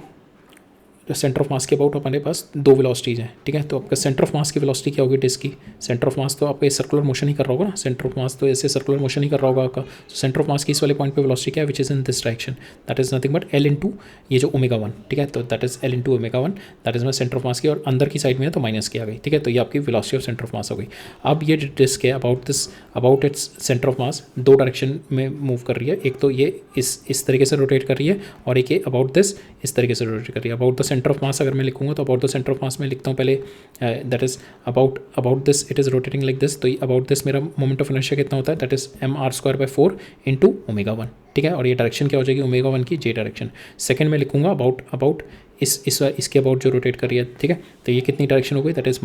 [SPEAKER 1] centre of mass के अबाउट हमारे पास दो वेलोसिटीज़ हैं। ठीक है, तो आपका सेंटर ऑफ मास की वेलोसिटी क्या होगी डिस्क की, सेंटर ऑफ मास तो आपका सर्कुलर मोशन ही कर रहा होगा ना, सेंटर ऑफ मास तो ऐसे सर्कुलर मोशन ही कर रहा होगा आपका। तो सेंटर ऑफ मास की इस वाले पॉइंट पे वेलोसिटी क्या है, which is in this direction, that is nothing but L into ये जो ओमेगा 1। ठीक है, तो that is L into omega 1, that is मैं सेंटर ऑफ मास की, और अंदर की साइड में है तो माइनस की आ गई। ठीक है, तो ये आपकी velocity of centre of mass हो गई। अब ये डिस्क है अबाउट इट्स सेंटर ऑफ मास दो डायरेक्शन में मूव कर रही है, एक तो ये इस तरीके से रोटेट कर रही है, और एक ये अबाउट दिस इस तरीके से रोटेट कर रही है। अबाउट द सेंटर ऑफ मास अगर मैं लिखूंगा तो अबाउट द सेंटर ऑफ मास में लिखता हूँ पहले, that is about this it is rotating like this. तो अबाउट दिस मेरा मोमेंट ऑफ इनर्शिया कितना होता है, that is mr²/4 into omega 1। ठीक है, और ये डायरेक्शन क्या हो जाएगी, ओमेगा 1 की जे डायरेक्शन। सेकंड में लिखूंगा अबाउट इसके अबाउट जो रोटेट कर रही है। ठीक है, तो ये कितनी डायरेक्शन हो गई, that is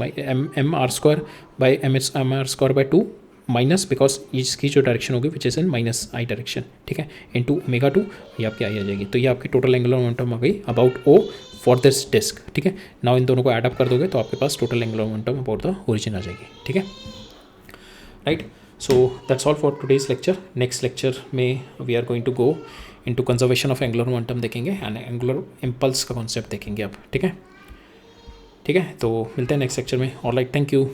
[SPEAKER 1] mr²/2 minus, because इसकी जो डायरेक्शन होगी which is in minus I direction. ठीक है, इंटू ओमेगा 2, ये आपकी आई आ जाएगी। तो ये आपकी टोटल एंगुलर मोमेंटम आ गई about O for this disk. ठीक है, नाउ इन दोनों को ऐड अप कर दोगे तो आपके पास total angular momentum about the origin आ जाएगी। ठीक है, right. So that's all for today's lecture. Next lecture में we are going to go into conservation of angular momentum देखेंगे एंड एंगुलर इम्पल्स का कॉन्सेप्ट देखेंगे आप। ठीक है, तो मिलते हैं नेक्स्ट लेक्चर में। Alright, thank you.